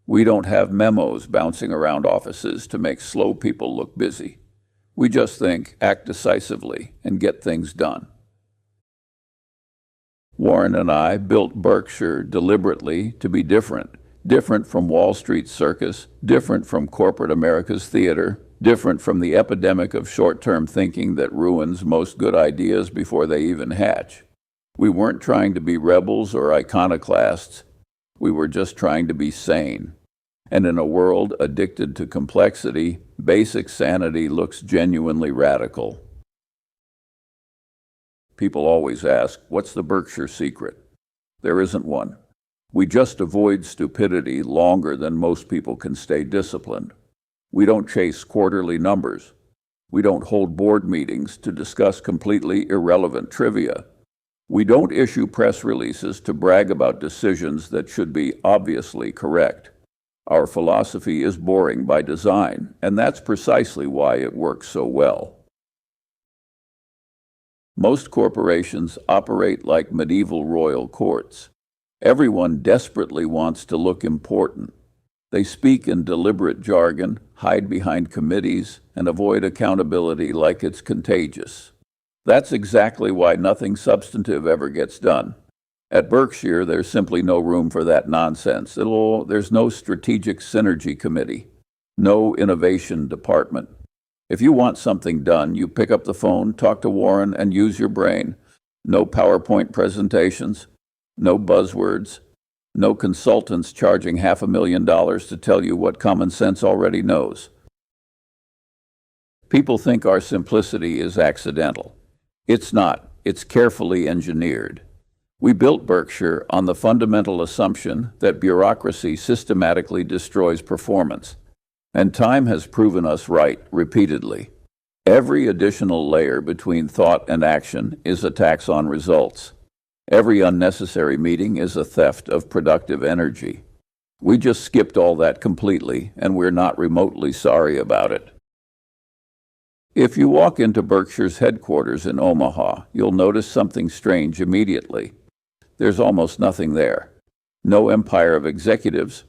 We don't have memos bouncing around offices to make slow people look busy. We just think, act decisively, and get things done. Warren and I built Berkshire deliberately to be different. Different from Wall Street's circus, different from corporate America's theater, different from the epidemic of short-term thinking that ruins most good ideas before they even hatch. We weren't trying to be rebels or iconoclasts. We were just trying to be sane. And in a world addicted to complexity, basic sanity looks genuinely radical. People always ask, what's the Berkshire secret? There isn't one. We just avoid stupidity longer than most people can stay disciplined. We don't chase quarterly numbers. We don't hold board meetings to discuss completely irrelevant trivia. We don't issue press releases to brag about decisions that should be obviously correct. Our philosophy is boring by design, and that's precisely why it works so well. Most corporations operate like medieval royal courts. Everyone desperately wants to look important. They speak in deliberate jargon, hide behind committees, and avoid accountability like it's contagious. That's exactly why nothing substantive ever gets done. At Berkshire, there's simply no room for that nonsense. There's no strategic synergy committee, no innovation department. If you want something done, you pick up the phone, talk to Warren, and use your brain. No PowerPoint presentations, no buzzwords, no consultants charging $500,000 to tell you what common sense already knows. People think our simplicity is accidental. It's not. It's carefully engineered. We built Berkshire on the fundamental assumption that bureaucracy systematically destroys performance, and time has proven us right repeatedly. Every additional layer between thought and action is a tax on results. Every unnecessary meeting is a theft of productive energy. We just skipped all that completely, and we're not remotely sorry about it. If you walk into Berkshire's headquarters in Omaha, you'll notice something strange immediately. There's almost nothing there. No empire of executives,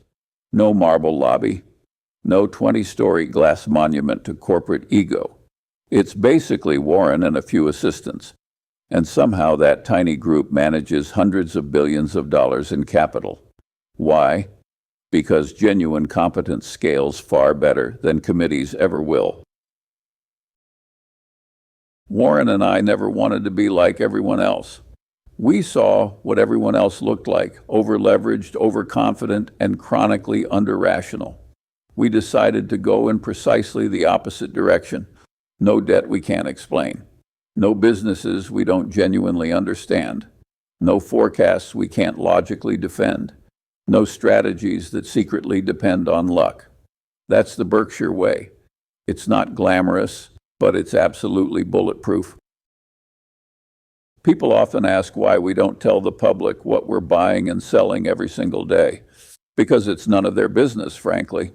no marble lobby, no 20-story glass monument to corporate ego. It's basically Warren and a few assistants, and somehow that tiny group manages hundreds of billions of dollars in capital. Why? Because genuine competence scales far better than committees ever will. Warren and I never wanted to be like everyone else. We saw what everyone else looked like, over-leveraged, overconfident, and chronically under-rational. We decided to go in precisely the opposite direction. No debt we can't explain. No businesses we don't genuinely understand. No forecasts we can't logically defend. No strategies that secretly depend on luck. That's the Berkshire way. It's not glamorous, but it's absolutely bulletproof. People often ask why we don't tell the public what we're buying and selling every single day. Because it's none of their business, frankly.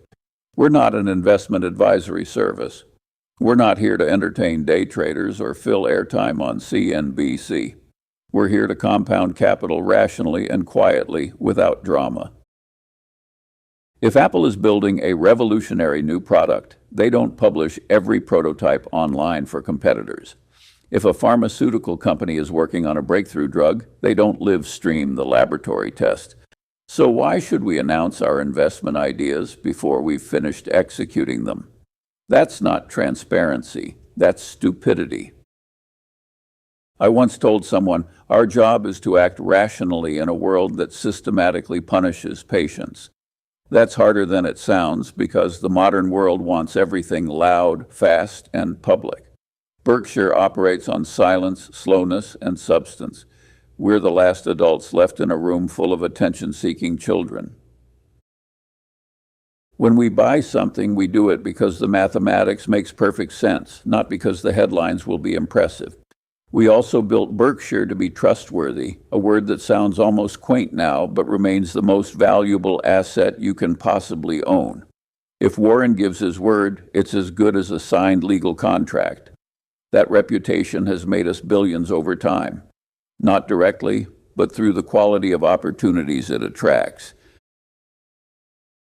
We're not an investment advisory service. We're not here to entertain day traders or fill airtime on CNBC. We're here to compound capital rationally and quietly without drama. If Apple is building a revolutionary new product, they don't publish every prototype online for competitors. If a pharmaceutical company is working on a breakthrough drug, they don't live stream the laboratory test. So why should we announce our investment ideas before we've finished executing them? That's not transparency. That's stupidity. I once told someone, our job is to act rationally in a world that systematically punishes patience. That's harder than it sounds because the modern world wants everything loud, fast, and public. Berkshire operates on silence, slowness, and substance. We're the last adults left in a room full of attention-seeking children. When we buy something, we do it because the mathematics makes perfect sense, not because the headlines will be impressive. We also built Berkshire to be trustworthy, a word that sounds almost quaint now, but remains the most valuable asset you can possibly own. If Warren gives his word, it's as good as a signed legal contract. That reputation has made us billions over time. Not directly, but through the quality of opportunities it attracts.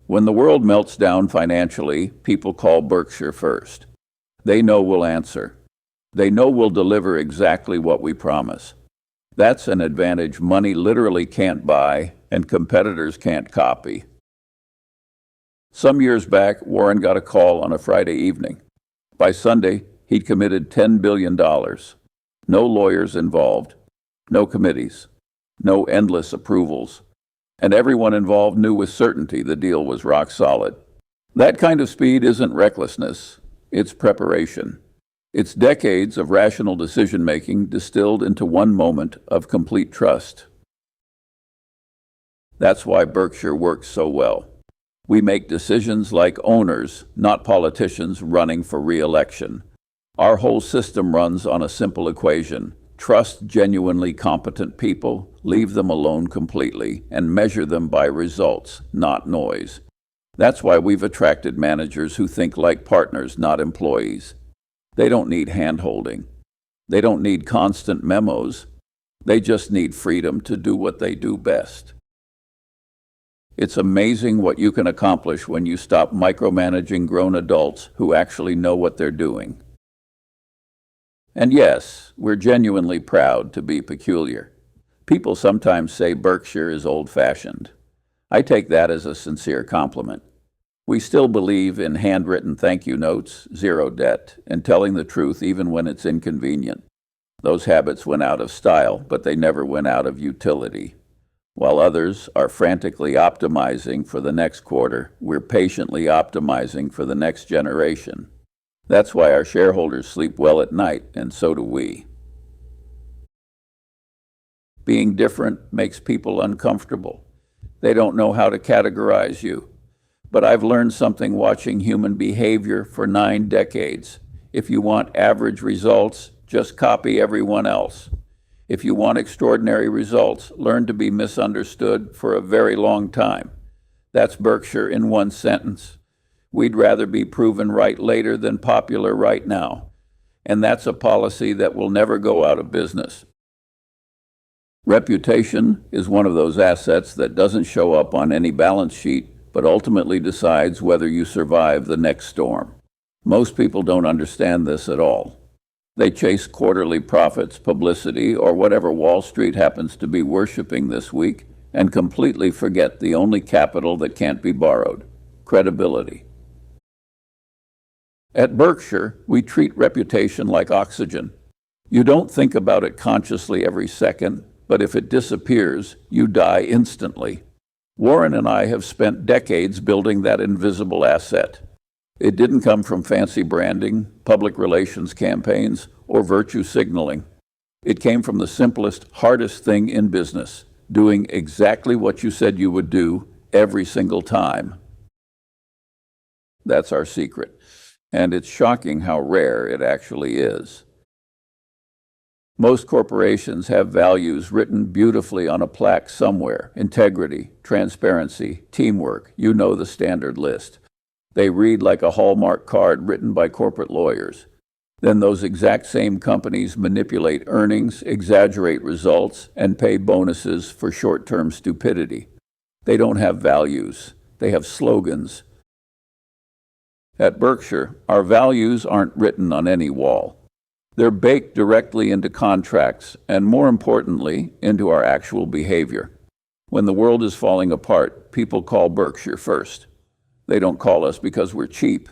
When the world melts down financially, people call Berkshire first. They know we'll answer. They know we'll deliver exactly what we promise. That's an advantage money literally can't buy and competitors can't copy. Some years back, Warren got a call on a Friday evening. By Sunday, he'd committed $10 billion. No lawyers involved, no committees, no endless approvals. And everyone involved knew with certainty the deal was rock solid. That kind of speed isn't recklessness, it's preparation. It's decades of rational decision-making distilled into one moment of complete trust. That's why Berkshire works so well. We make decisions like owners, not politicians running for re-election. Our whole system runs on a simple equation. Trust genuinely competent people, leave them alone completely, and measure them by results, not noise. That's why we've attracted managers who think like partners, not employees. They don't need hand-holding. They don't need constant memos. They just need freedom to do what they do best. It's amazing what you can accomplish when you stop micromanaging grown adults who actually know what they're doing. And yes, we're genuinely proud to be peculiar. People sometimes say Berkshire is old-fashioned. I take that as a sincere compliment. We still believe in handwritten thank you notes, zero debt, and telling the truth even when it's inconvenient. Those habits went out of style, but they never went out of utility. While others are frantically optimizing for the next quarter, we're patiently optimizing for the next generation. That's why our shareholders sleep well at night, and so do we. Being different makes people uncomfortable. They don't know how to categorize you. But I've learned something watching human behavior for 9 decades. If you want average results, just copy everyone else. If you want extraordinary results, learn to be misunderstood for a very long time. That's Berkshire in one sentence. We'd rather be proven right later than popular right now. And that's a policy that will never go out of business. Reputation is one of those assets that doesn't show up on any balance sheet, but ultimately decides whether you survive the next storm. Most people don't understand this at all. They chase quarterly profits, publicity, or whatever Wall Street happens to be worshiping this week, and completely forget the only capital that can't be borrowed: credibility. At Berkshire, we treat reputation like oxygen. You don't think about it consciously every second, but if it disappears, you die instantly. Warren and I have spent decades building that invisible asset. It didn't come from fancy branding, public relations campaigns, or virtue signaling. It came from the simplest, hardest thing in business: doing exactly what you said you would do every single time. That's our secret, and it's shocking how rare it actually is. Most corporations have values written beautifully on a plaque somewhere: integrity, transparency, teamwork, you know the standard list. They read like a Hallmark card written by corporate lawyers. Then those exact same companies manipulate earnings, exaggerate results, and pay bonuses for short-term stupidity. They don't have values. They have slogans. At Berkshire, our values aren't written on any wall. They're baked directly into contracts and, more importantly, into our actual behavior. When the world is falling apart, people call Berkshire first. They don't call us because we're cheap.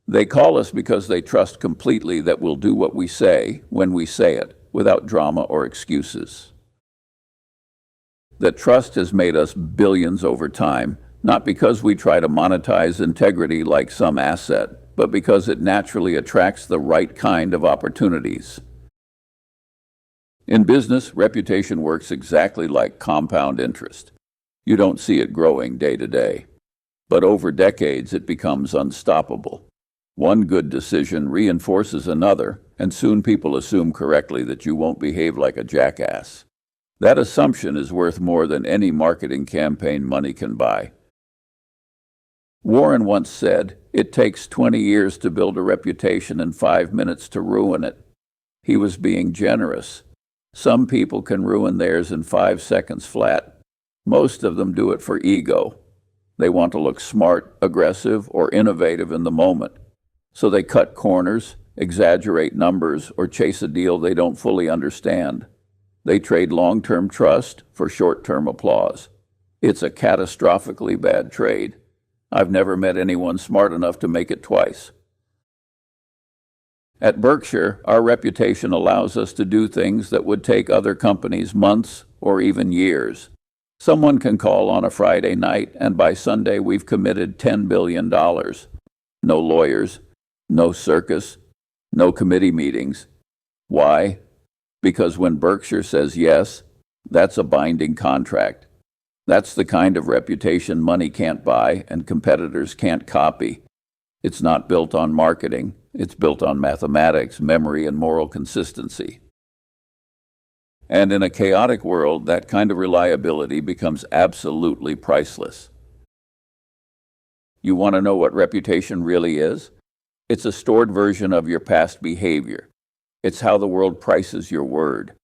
They call us because they trust completely that we'll do what we say when we say it, without drama or excuses. That trust has made us billions over time, not because we try to monetize integrity like some asset, but because it naturally attracts the right kind of opportunities. In business, reputation works exactly like compound interest. You don't see it growing day to day. But over decades, it becomes unstoppable. One good decision reinforces another, and soon people assume correctly that you won't behave like a jackass. That assumption is worth more than any marketing campaign money can buy. Warren once said, "It takes 20 years to build a reputation and 5 minutes to ruin it." He was being generous. Some people can ruin theirs in 5 seconds flat. Most of them do it for ego. They want to look smart, aggressive, or innovative in the moment. So they cut corners, exaggerate numbers, or chase a deal they don't fully understand. They trade long-term trust for short-term applause. It's a catastrophically bad trade. I've never met anyone smart enough to make it twice. At Berkshire, our reputation allows us to do things that would take other companies months or even years. Someone can call on a Friday night, and by Sunday we've committed $10 billion. No lawyers, no circus, no committee meetings. Why? Because when Berkshire says yes, that's a binding contract. That's the kind of reputation money can't buy and competitors can't copy. It's not built on marketing. It's built on mathematics, memory, and moral consistency. And in a chaotic world, that kind of reliability becomes absolutely priceless. You want to know what reputation really is? It's a stored version of your past behavior. It's how the world prices your word.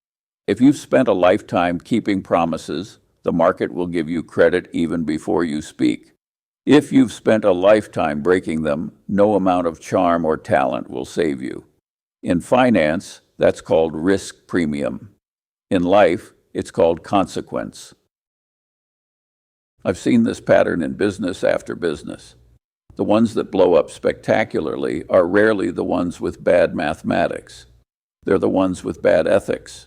If you've spent a lifetime keeping promises, the market will give you credit even before you speak. If you've spent a lifetime breaking them, no amount of charm or talent will save you. In finance, that's called risk premium. In life, it's called consequence. I've seen this pattern in business after business. The ones that blow up spectacularly are rarely the ones with bad mathematics. They're the ones with bad ethics.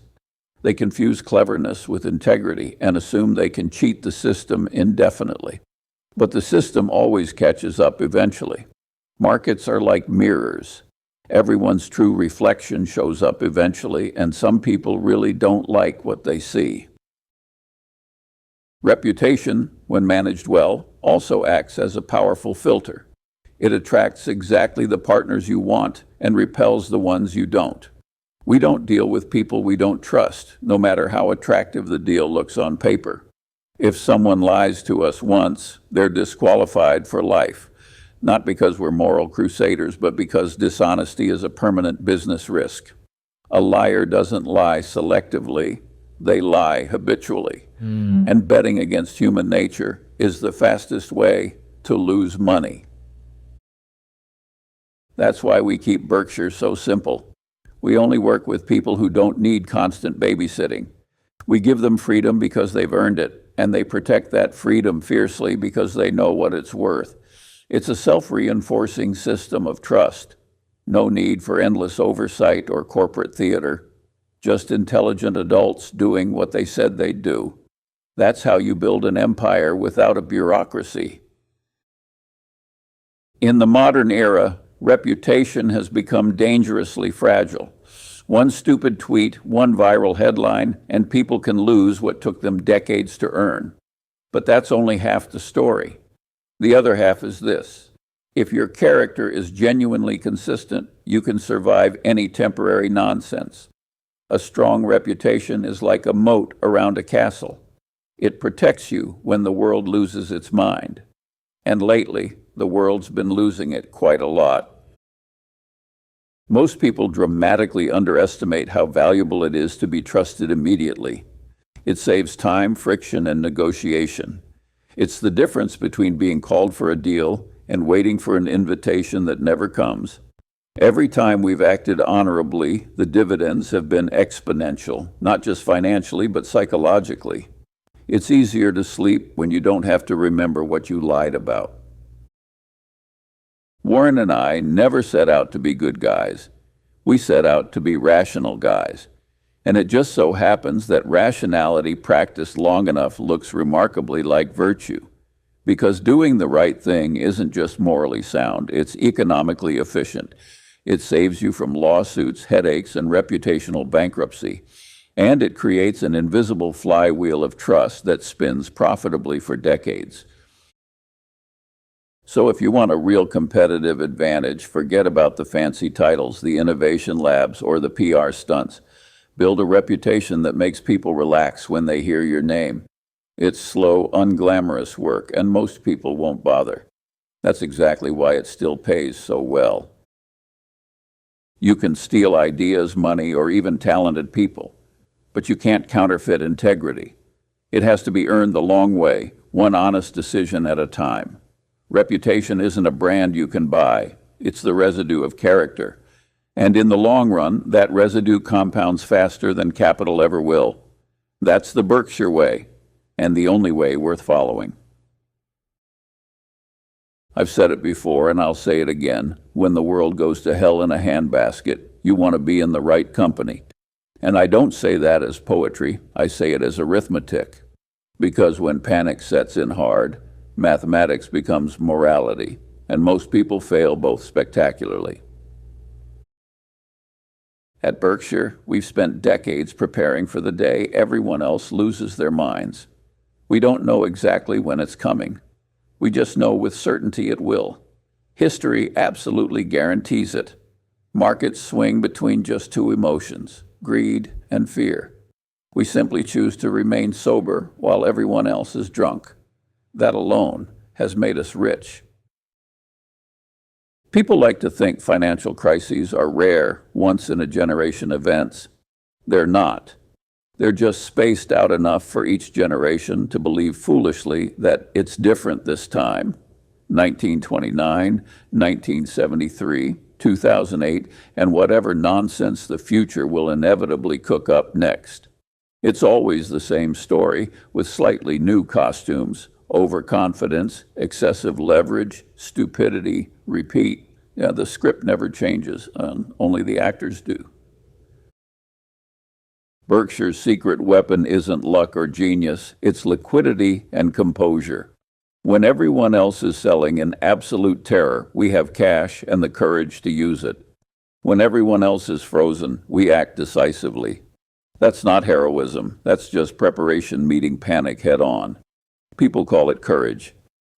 They confuse cleverness with integrity and assume they can cheat the system indefinitely. But the system always catches up eventually. Markets are like mirrors. Everyone's true reflection shows up eventually, and some people really don't like what they see. Reputation, when managed well, also acts as a powerful filter. It attracts exactly the partners you want and repels the ones you don't. We don't deal with people we don't trust, no matter how attractive the deal looks on paper. If someone lies to us once, they're disqualified for life. Not because we're moral crusaders, but because dishonesty is a permanent business risk. A liar doesn't lie selectively, they lie habitually. And betting against human nature is the fastest way to lose money. That's why we keep Berkshire so simple. We only work with people who don't need constant babysitting. We give them freedom because they've earned it, and they protect that freedom fiercely because they know what it's worth. It's a self-reinforcing system of trust. No need for endless oversight or corporate theater. Just intelligent adults doing what they said they'd do. That's how you build an empire without a bureaucracy. In the modern era, reputation has become dangerously fragile. One stupid tweet, one viral headline, and people can lose what took them decades to earn. But that's only half the story. The other half is this. If your character is genuinely consistent, you can survive any temporary nonsense. A strong reputation is like a moat around a castle. It protects you when the world loses its mind. And lately, the world's been losing it quite a lot. Most people dramatically underestimate how valuable it is to be trusted immediately. It saves time, friction, and negotiation. It's the difference between being called for a deal and waiting for an invitation that never comes. Every time we've acted honorably, the dividends have been exponential, not just financially, but psychologically. It's easier to sleep when you don't have to remember what you lied about. Warren and I never set out to be good guys. We set out to be rational guys. And it just so happens that rationality practiced long enough looks remarkably like virtue. Because doing the right thing isn't just morally sound, it's economically efficient. It saves you from lawsuits, headaches, and reputational bankruptcy. And it creates an invisible flywheel of trust that spins profitably for decades. So if you want a real competitive advantage, forget about the fancy titles, the innovation labs, or the PR stunts. Build a reputation that makes people relax when they hear your name. It's slow, unglamorous work, and most people won't bother. That's exactly why it still pays so well. You can steal ideas, money, or even talented people, but you can't counterfeit integrity. It has to be earned the long way, one honest decision at a time. Reputation isn't a brand you can buy. It's the residue of character. And in the long run, that residue compounds faster than capital ever will. That's the Berkshire way, and the only way worth following. I've said it before, and I'll say it again. When the world goes to hell in a handbasket, you want to be in the right company. And I don't say that as poetry. I say it as arithmetic. Because when panic sets in hard, mathematics becomes morality, and most people fail both spectacularly. At Berkshire, we've spent decades preparing for the day everyone else loses their minds. We don't know exactly when it's coming. We just know with certainty it will. History absolutely guarantees it. Markets swing between just two emotions, greed and fear. We simply choose to remain sober while everyone else is drunk. That alone has made us rich. People like to think financial crises are rare, once-in-a-generation events. They're not. They're just spaced out enough for each generation to believe foolishly that it's different this time. 1929, 1973, 2008, and whatever nonsense the future will inevitably cook up next. It's always the same story, with slightly new costumes: overconfidence, excessive leverage, stupidity, repeat. Yeah, the script never changes, only the actors do. Berkshire's secret weapon isn't luck or genius, it's liquidity and composure. When everyone else is selling in absolute terror, we have cash and the courage to use it. When everyone else is frozen, we act decisively. That's not heroism, that's just preparation meeting panic head on. People call it courage.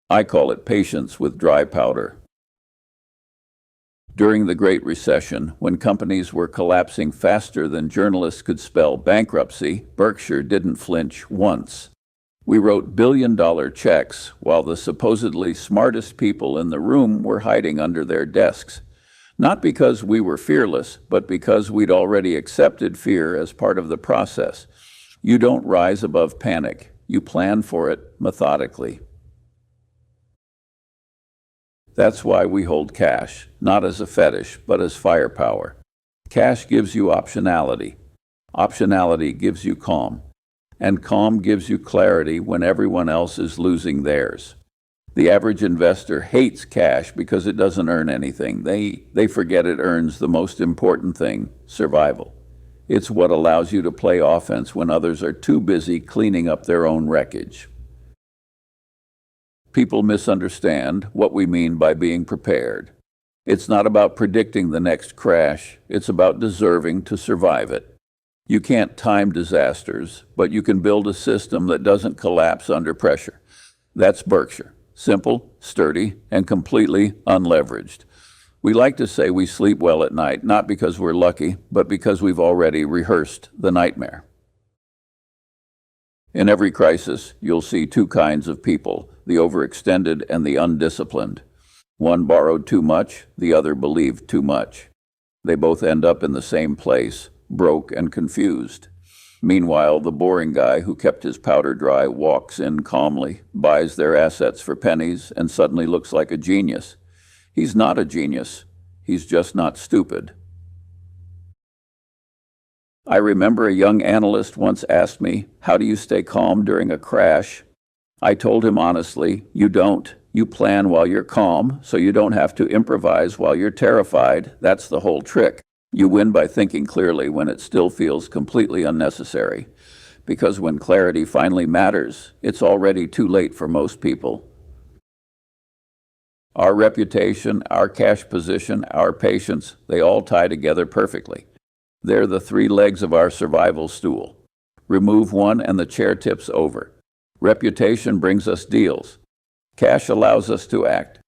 I call it patience with dry powder. During the Great Recession, when companies were collapsing faster than journalists could spell bankruptcy, Berkshire didn't flinch once. We wrote billion-dollar checks while the supposedly smartest people in the room were hiding under their desks. Not because we were fearless, but because we'd already accepted fear as part of the process. You don't rise above panic. You plan for it methodically. That's why we hold cash, not as a fetish, but as firepower. Cash gives you optionality. Optionality gives you calm. And calm gives you clarity when everyone else is losing theirs. The average investor hates cash because it doesn't earn anything. They forget it earns the most important thing: survival. It's what allows you to play offense when others are too busy cleaning up their own wreckage. People misunderstand what we mean by being prepared. It's not about predicting the next crash, it's about deserving to survive it. You can't time disasters, but you can build a system that doesn't collapse under pressure. That's Berkshire. Simple, sturdy, and completely unleveraged. We like to say we sleep well at night, not because we're lucky, but because we've already rehearsed the nightmare. In every crisis, you'll see two kinds of people: the overextended and the undisciplined. One borrowed too much, the other believed too much. They both end up in the same place, broke and confused. Meanwhile, the boring guy who kept his powder dry walks in calmly, buys their assets for pennies, and suddenly looks like a genius. He's not a genius. He's just not stupid. I remember a young analyst once asked me, "How do you stay calm during a crash?" I told him honestly, "You don't. You plan while you're calm, so you don't have to improvise while you're terrified. That's the whole trick. You win by thinking clearly when it still feels completely unnecessary. Because when clarity finally matters, it's already too late for most people." Our reputation, our cash position, our patience, they all tie together perfectly. They're the three legs of our survival stool. Remove one and the chair tips over. Reputation brings us deals. Cash allows us to act.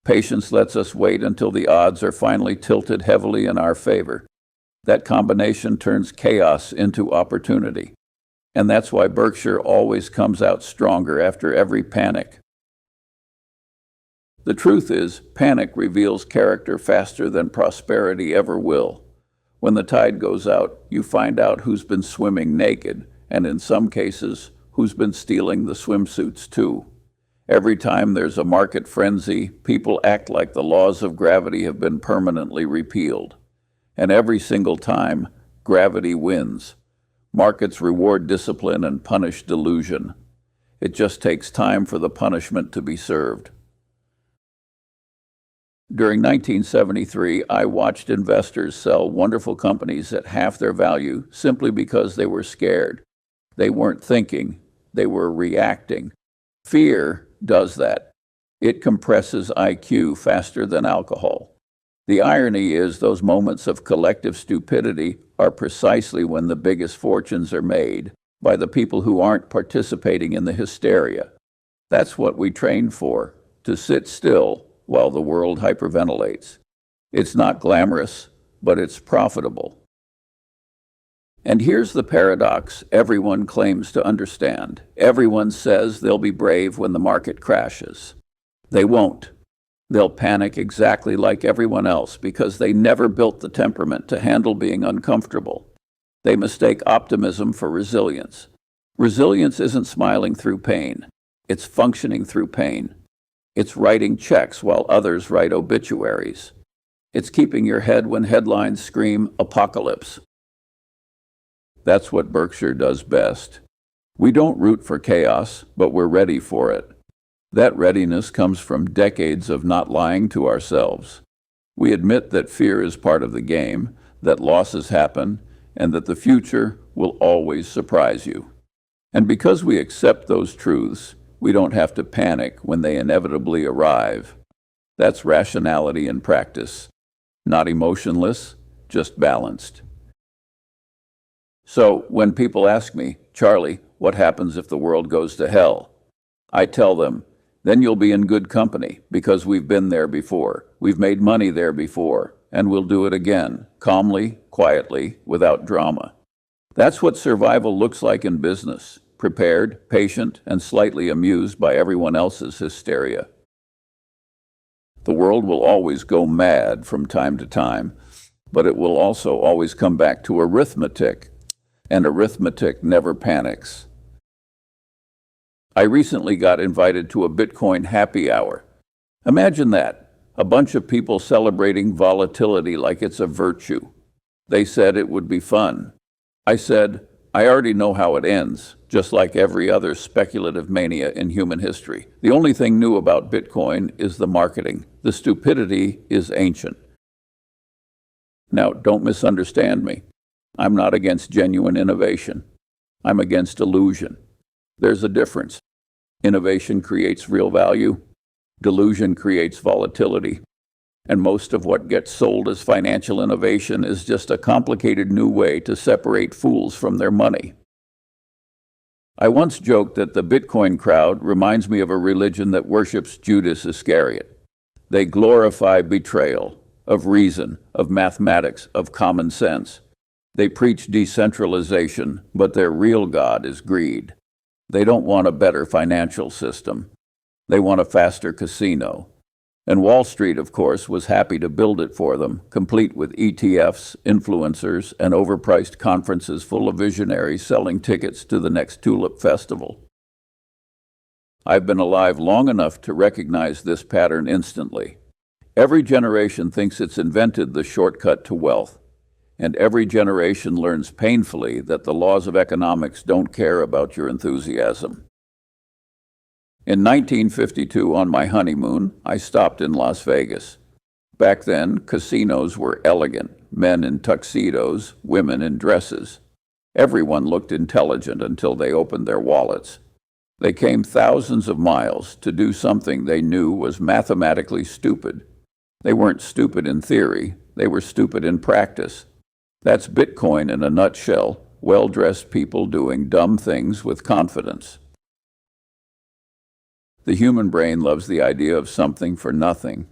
Patience lets us wait until the odds are finally tilted heavily in our favor. That combination turns chaos into opportunity. And that's why Berkshire always comes out stronger after every panic. The truth is, panic reveals character faster than prosperity ever will. When the tide goes out, you find out who's been swimming naked, and in some cases, who's been stealing the swimsuits too. Every time there's a market frenzy, people act like the laws of gravity have been permanently repealed. And every single time, gravity wins. Markets reward discipline and punish delusion. It just takes time for the punishment to be served. During 1973, I watched investors sell wonderful companies at half their value simply because they were scared. They weren't thinking, they were reacting. Fear does that. It compresses IQ faster than alcohol. The irony is those moments of collective stupidity are precisely when the biggest fortunes are made, by the people who aren't participating in the hysteria. That's what we train for, to sit still while the world hyperventilates. It's not glamorous, but it's profitable. And here's the paradox everyone claims to understand. Everyone says they'll be brave when the market crashes. They won't. They'll panic exactly like everyone else because they never built the temperament to handle being uncomfortable. They mistake optimism for resilience. Resilience isn't smiling through pain. It's functioning through pain. It's writing checks while others write obituaries. It's keeping your head when headlines scream apocalypse. That's what Berkshire does best. We don't root for chaos, but we're ready for it. That readiness comes from decades of not lying to ourselves. We admit that fear is part of the game, that losses happen, and that the future will always surprise you. And because we accept those truths, we don't have to panic when they inevitably arrive. That's rationality in practice. Not emotionless, just balanced. So when people ask me, Charlie, what happens if the world goes to hell? I tell them, then you'll be in good company because we've been there before. We've made money there before, and we'll do it again, calmly, quietly, without drama. That's what survival looks like in business, prepared, patient, and slightly amused by everyone else's hysteria. The world will always go mad from time to time, but it will also always come back to arithmetic, and arithmetic never panics. I recently got invited to a Bitcoin happy hour. Imagine that, a bunch of people celebrating volatility like it's a virtue. They said it would be fun. I said, I already know how it ends, just like every other speculative mania in human history. The only thing new about Bitcoin is the marketing. The stupidity is ancient. Now, don't misunderstand me. I'm not against genuine innovation. I'm against illusion. There's a difference. Innovation creates real value. Delusion creates volatility. And most of what gets sold as financial innovation is just a complicated new way to separate fools from their money. I once joked that the Bitcoin crowd reminds me of a religion that worships Judas Iscariot. They glorify betrayal, of reason, of mathematics, of common sense. They preach decentralization, but their real god is greed. They don't want a better financial system. They want a faster casino. And Wall Street, of course, was happy to build it for them, complete with ETFs, influencers, and overpriced conferences full of visionaries selling tickets to the next tulip festival. I've been alive long enough to recognize this pattern instantly. Every generation thinks it's invented the shortcut to wealth, and every generation learns painfully that the laws of economics don't care about your enthusiasm. In 1952, on my honeymoon, I stopped in Las Vegas. Back then, casinos were elegant, men in tuxedos, women in dresses. Everyone looked intelligent until they opened their wallets. They came thousands of miles to do something they knew was mathematically stupid. They weren't stupid in theory, they were stupid in practice. That's Bitcoin in a nutshell, well-dressed people doing dumb things with confidence. The human brain loves the idea of something for nothing.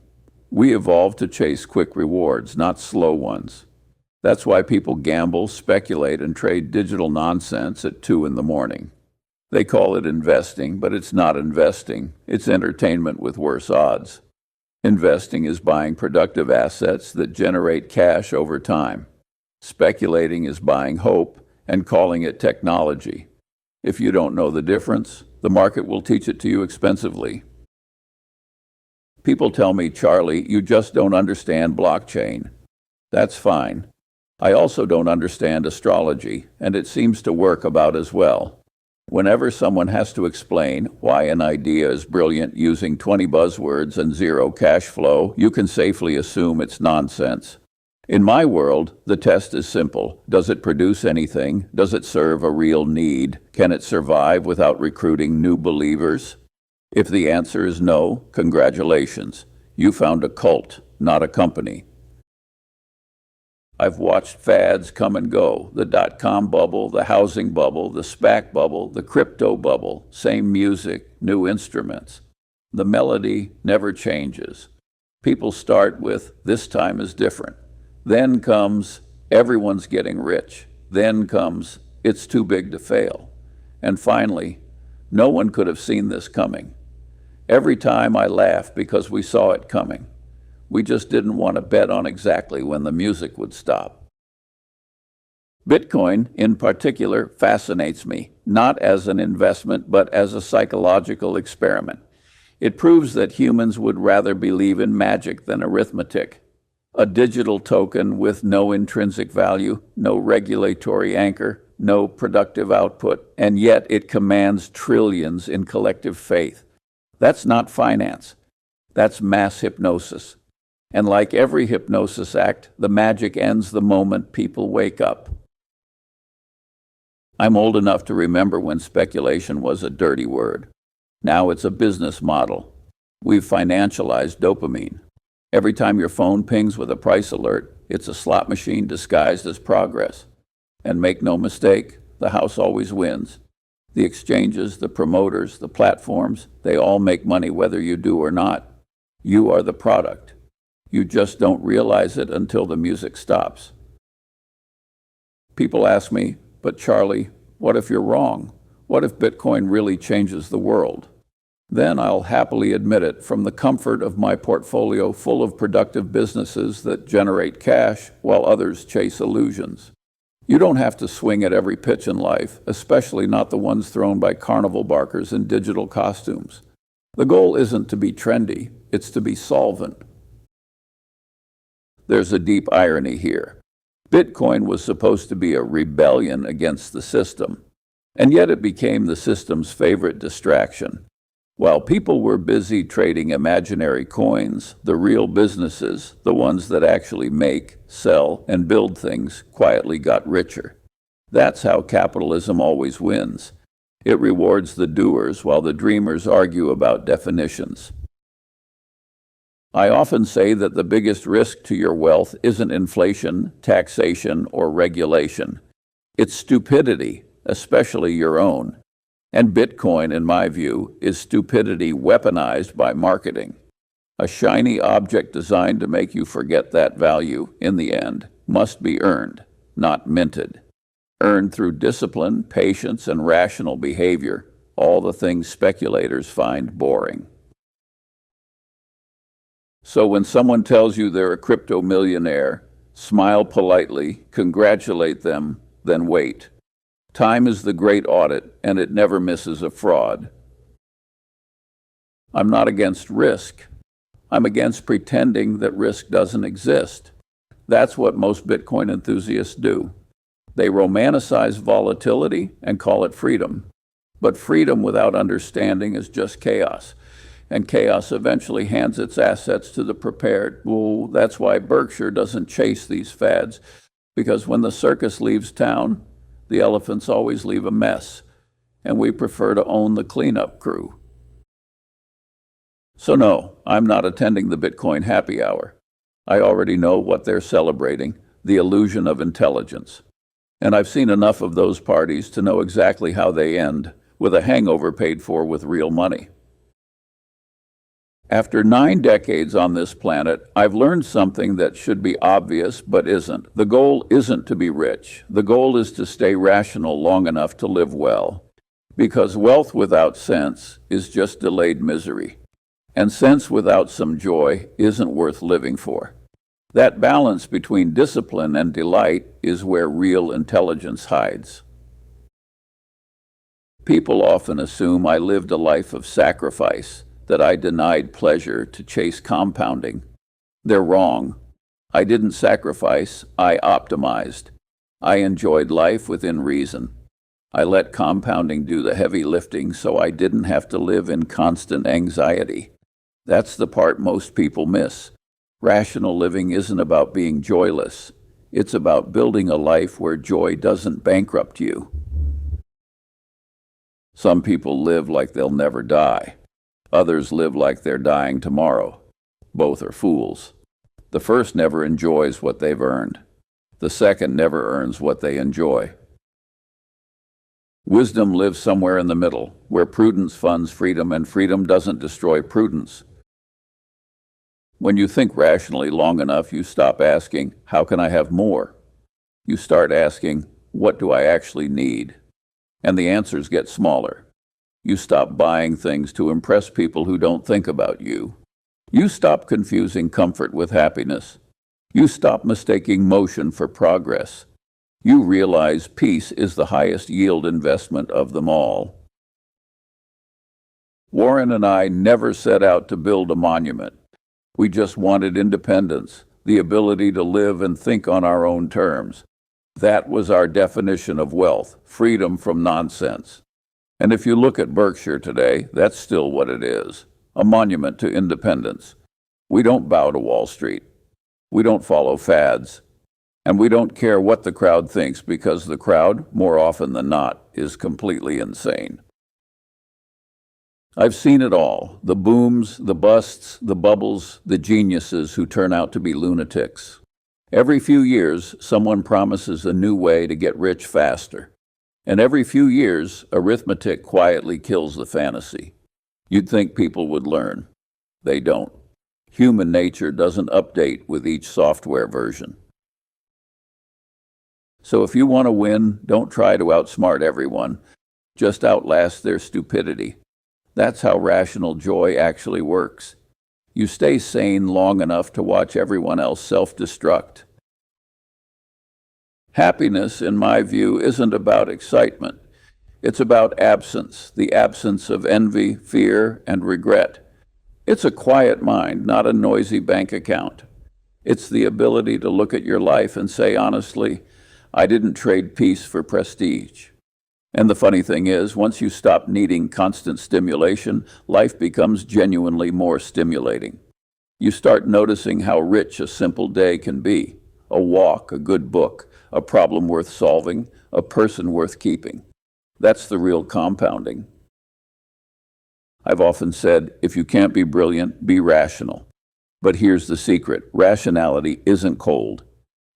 We evolved to chase quick rewards, not slow ones. That's why people gamble, speculate, and trade digital nonsense at 2 in the morning. They call it investing, but it's not investing. It's entertainment with worse odds. Investing is buying productive assets that generate cash over time. Speculating is buying hope and calling it technology. If you don't know the difference, the market will teach it to you expensively. People tell me, Charlie, you just don't understand blockchain. That's fine. I also don't understand astrology, and it seems to work about as well. Whenever someone has to explain why an idea is brilliant using 20 buzzwords and 0 cash flow, you can safely assume it's nonsense. In my world, the test is simple. Does it produce anything? Does it serve a real need? Can it survive without recruiting new believers? If the answer is no, congratulations. You found a cult, not a company. I've watched fads come and go. The dot-com bubble, the housing bubble, the SPAC bubble, the crypto bubble. Same music, new instruments. The melody never changes. People start with, this time is different. Then comes, everyone's getting rich. Then comes, it's too big to fail. And finally, no one could have seen this coming. Every time I laugh because we saw it coming. We just didn't want to bet on exactly when the music would stop. Bitcoin, in particular, fascinates me, not as an investment, but as a psychological experiment. It proves that humans would rather believe in magic than arithmetic. A digital token with no intrinsic value, no regulatory anchor, no productive output, and yet it commands trillions in collective faith. That's not finance. That's mass hypnosis. And like every hypnosis act, the magic ends the moment people wake up. I'm old enough to remember when speculation was a dirty word. Now it's a business model. We've financialized dopamine. Every time your phone pings with a price alert, it's a slot machine disguised as progress. And make no mistake, the house always wins. The exchanges, the promoters, the platforms, they all make money whether you do or not. You are the product. You just don't realize it until the music stops. People ask me, but Charlie, what if you're wrong? What if Bitcoin really changes the world? Then I'll happily admit it from the comfort of my portfolio full of productive businesses that generate cash while others chase illusions. You don't have to swing at every pitch in life, especially not the ones thrown by carnival barkers in digital costumes. The goal isn't to be trendy, it's to be solvent. There's a deep irony here. Bitcoin was supposed to be a rebellion against the system, and yet it became the system's favorite distraction. While people were busy trading imaginary coins, the real businesses, the ones that actually make, sell, and build things, quietly got richer. That's how capitalism always wins. It rewards the doers while the dreamers argue about definitions. I often say that the biggest risk to your wealth isn't inflation, taxation, or regulation. It's stupidity, especially your own. And Bitcoin, in my view, is stupidity weaponized by marketing. A shiny object designed to make you forget that value, in the end, must be earned, not minted. Earned through discipline, patience, and rational behavior, all the things speculators find boring. So when someone tells you they're a crypto millionaire, smile politely, congratulate them, then wait. Time is the great audit, and it never misses a fraud. I'm not against risk. I'm against pretending that risk doesn't exist. That's what most Bitcoin enthusiasts do. They romanticize volatility and call it freedom. But freedom without understanding is just chaos. And chaos eventually hands its assets to the prepared. Well, that's why Berkshire doesn't chase these fads, because when the circus leaves town, the elephants always leave a mess, and we prefer to own the cleanup crew. So no, I'm not attending the Bitcoin happy hour. I already know what they're celebrating, the illusion of intelligence. And I've seen enough of those parties to know exactly how they end, with a hangover paid for with real money. After 9 decades on this planet, I've learned something that should be obvious but isn't. The goal isn't to be rich. The goal is to stay rational long enough to live well. Because wealth without sense is just delayed misery. And sense without some joy isn't worth living for. That balance between discipline and delight is where real intelligence hides. People often assume I lived a life of sacrifice, that I denied pleasure to chase compounding. They're wrong. I didn't sacrifice, I optimized. I enjoyed life within reason. I let compounding do the heavy lifting so I didn't have to live in constant anxiety. That's the part most people miss. Rational living isn't about being joyless. It's about building a life where joy doesn't bankrupt you. Some people live like they'll never die. Others live like they're dying tomorrow. Both are fools. The first never enjoys what they've earned. The second never earns what they enjoy. Wisdom lives somewhere in the middle, where prudence funds freedom and freedom doesn't destroy prudence. When you think rationally long enough, you stop asking, how can I have more? You start asking, what do I actually need? And the answers get smaller. You stop buying things to impress people who don't think about you. You stop confusing comfort with happiness. You stop mistaking motion for progress. You realize peace is the highest yield investment of them all. Warren and I never set out to build a monument. We just wanted independence, the ability to live and think on our own terms. That was our definition of wealth, freedom from nonsense. And if you look at Berkshire today, that's still what it is, a monument to independence. We don't bow to Wall Street. We don't follow fads. And we don't care what the crowd thinks because the crowd, more often than not, is completely insane. I've seen it all, the booms, the busts, the bubbles, the geniuses who turn out to be lunatics. Every few years, someone promises a new way to get rich faster. And every few years, arithmetic quietly kills the fantasy. You'd think people would learn. They don't. Human nature doesn't update with each software version. So if you want to win, don't try to outsmart everyone. Just outlast their stupidity. That's how rational joy actually works. You stay sane long enough to watch everyone else self-destruct. Happiness, in my view, isn't about excitement. It's about absence, the absence of envy, fear, and regret. It's a quiet mind, not a noisy bank account. It's the ability to look at your life and say honestly, I didn't trade peace for prestige. And the funny thing is, once you stop needing constant stimulation, life becomes genuinely more stimulating. You start noticing how rich a simple day can be. A walk, a good book, a problem worth solving, a person worth keeping. That's the real compounding. I've often said, if you can't be brilliant, be rational. But here's the secret. Rationality isn't cold.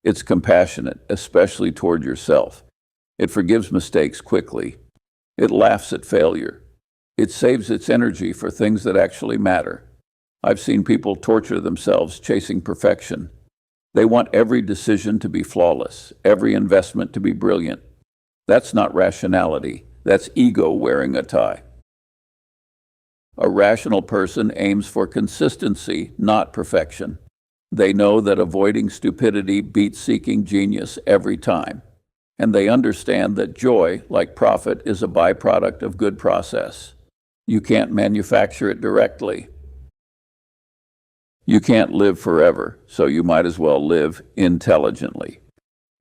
It's compassionate, especially toward yourself. It forgives mistakes quickly. It laughs at failure. It saves its energy for things that actually matter. I've seen people torture themselves chasing perfection. They want every decision to be flawless, every investment to be brilliant. That's not rationality. That's ego wearing a tie. A rational person aims for consistency, not perfection. They know that avoiding stupidity beats seeking genius every time. And they understand that joy, like profit, is a byproduct of good process. You can't manufacture it directly. You can't live forever, so you might as well live intelligently.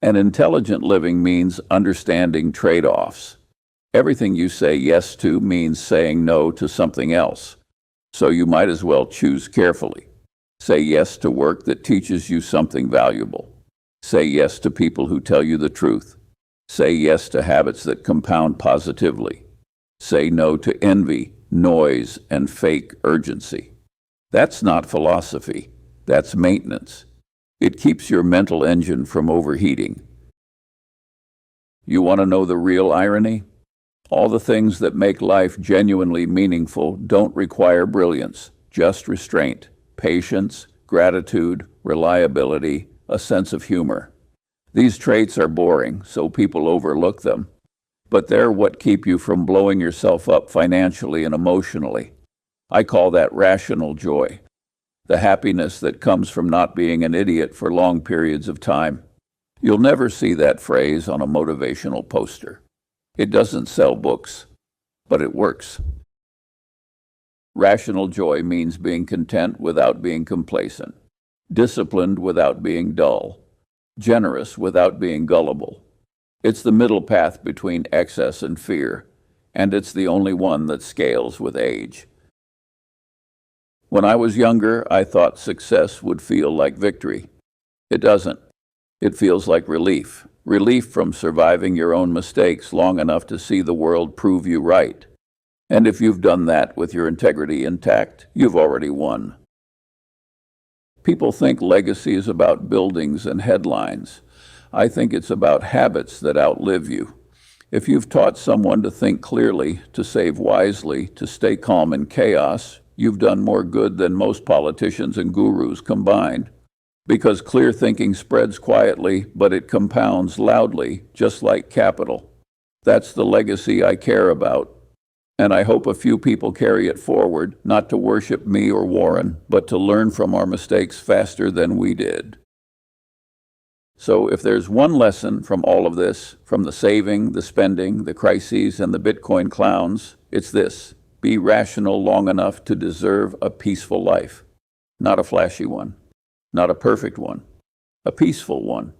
And intelligent living means understanding trade-offs. Everything you say yes to means saying no to something else, so you might as well choose carefully. Say yes to work that teaches you something valuable. Say yes to people who tell you the truth. Say yes to habits that compound positively. Say no to envy, noise, and fake urgency. That's not philosophy. That's maintenance. It keeps your mental engine from overheating. You want to know the real irony? All the things that make life genuinely meaningful don't require brilliance, just restraint, patience, gratitude, reliability, a sense of humor. These traits are boring, so people overlook them. But they're what keep you from blowing yourself up financially and emotionally. I call that rational joy, the happiness that comes from not being an idiot for long periods of time. You'll never see that phrase on a motivational poster. It doesn't sell books, but it works. Rational joy means being content without being complacent, disciplined without being dull, generous without being gullible. It's the middle path between excess and fear, and it's the only one that scales with age. When I was younger, I thought success would feel like victory. It doesn't. It feels like relief. Relief from surviving your own mistakes long enough to see the world prove you right. And if you've done that with your integrity intact, you've already won. People think legacy is about buildings and headlines. I think it's about habits that outlive you. If you've taught someone to think clearly, to save wisely, to stay calm in chaos, you've done more good than most politicians and gurus combined. Because clear thinking spreads quietly, but it compounds loudly, just like capital. That's the legacy I care about. And I hope a few people carry it forward, not to worship me or Warren, but to learn from our mistakes faster than we did. So if there's one lesson from all of this, from the saving, the spending, the crises, and the Bitcoin clowns, it's this: be rational long enough to deserve a peaceful life. Not a flashy one, not a perfect one, a peaceful one.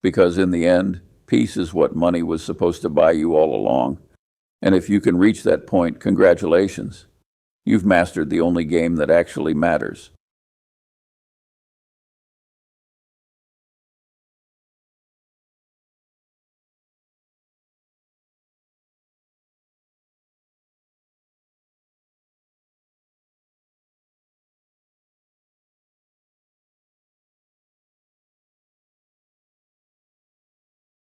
Because in the end, peace is what money was supposed to buy you all along. And if you can reach that point, congratulations. You've mastered the only game that actually matters.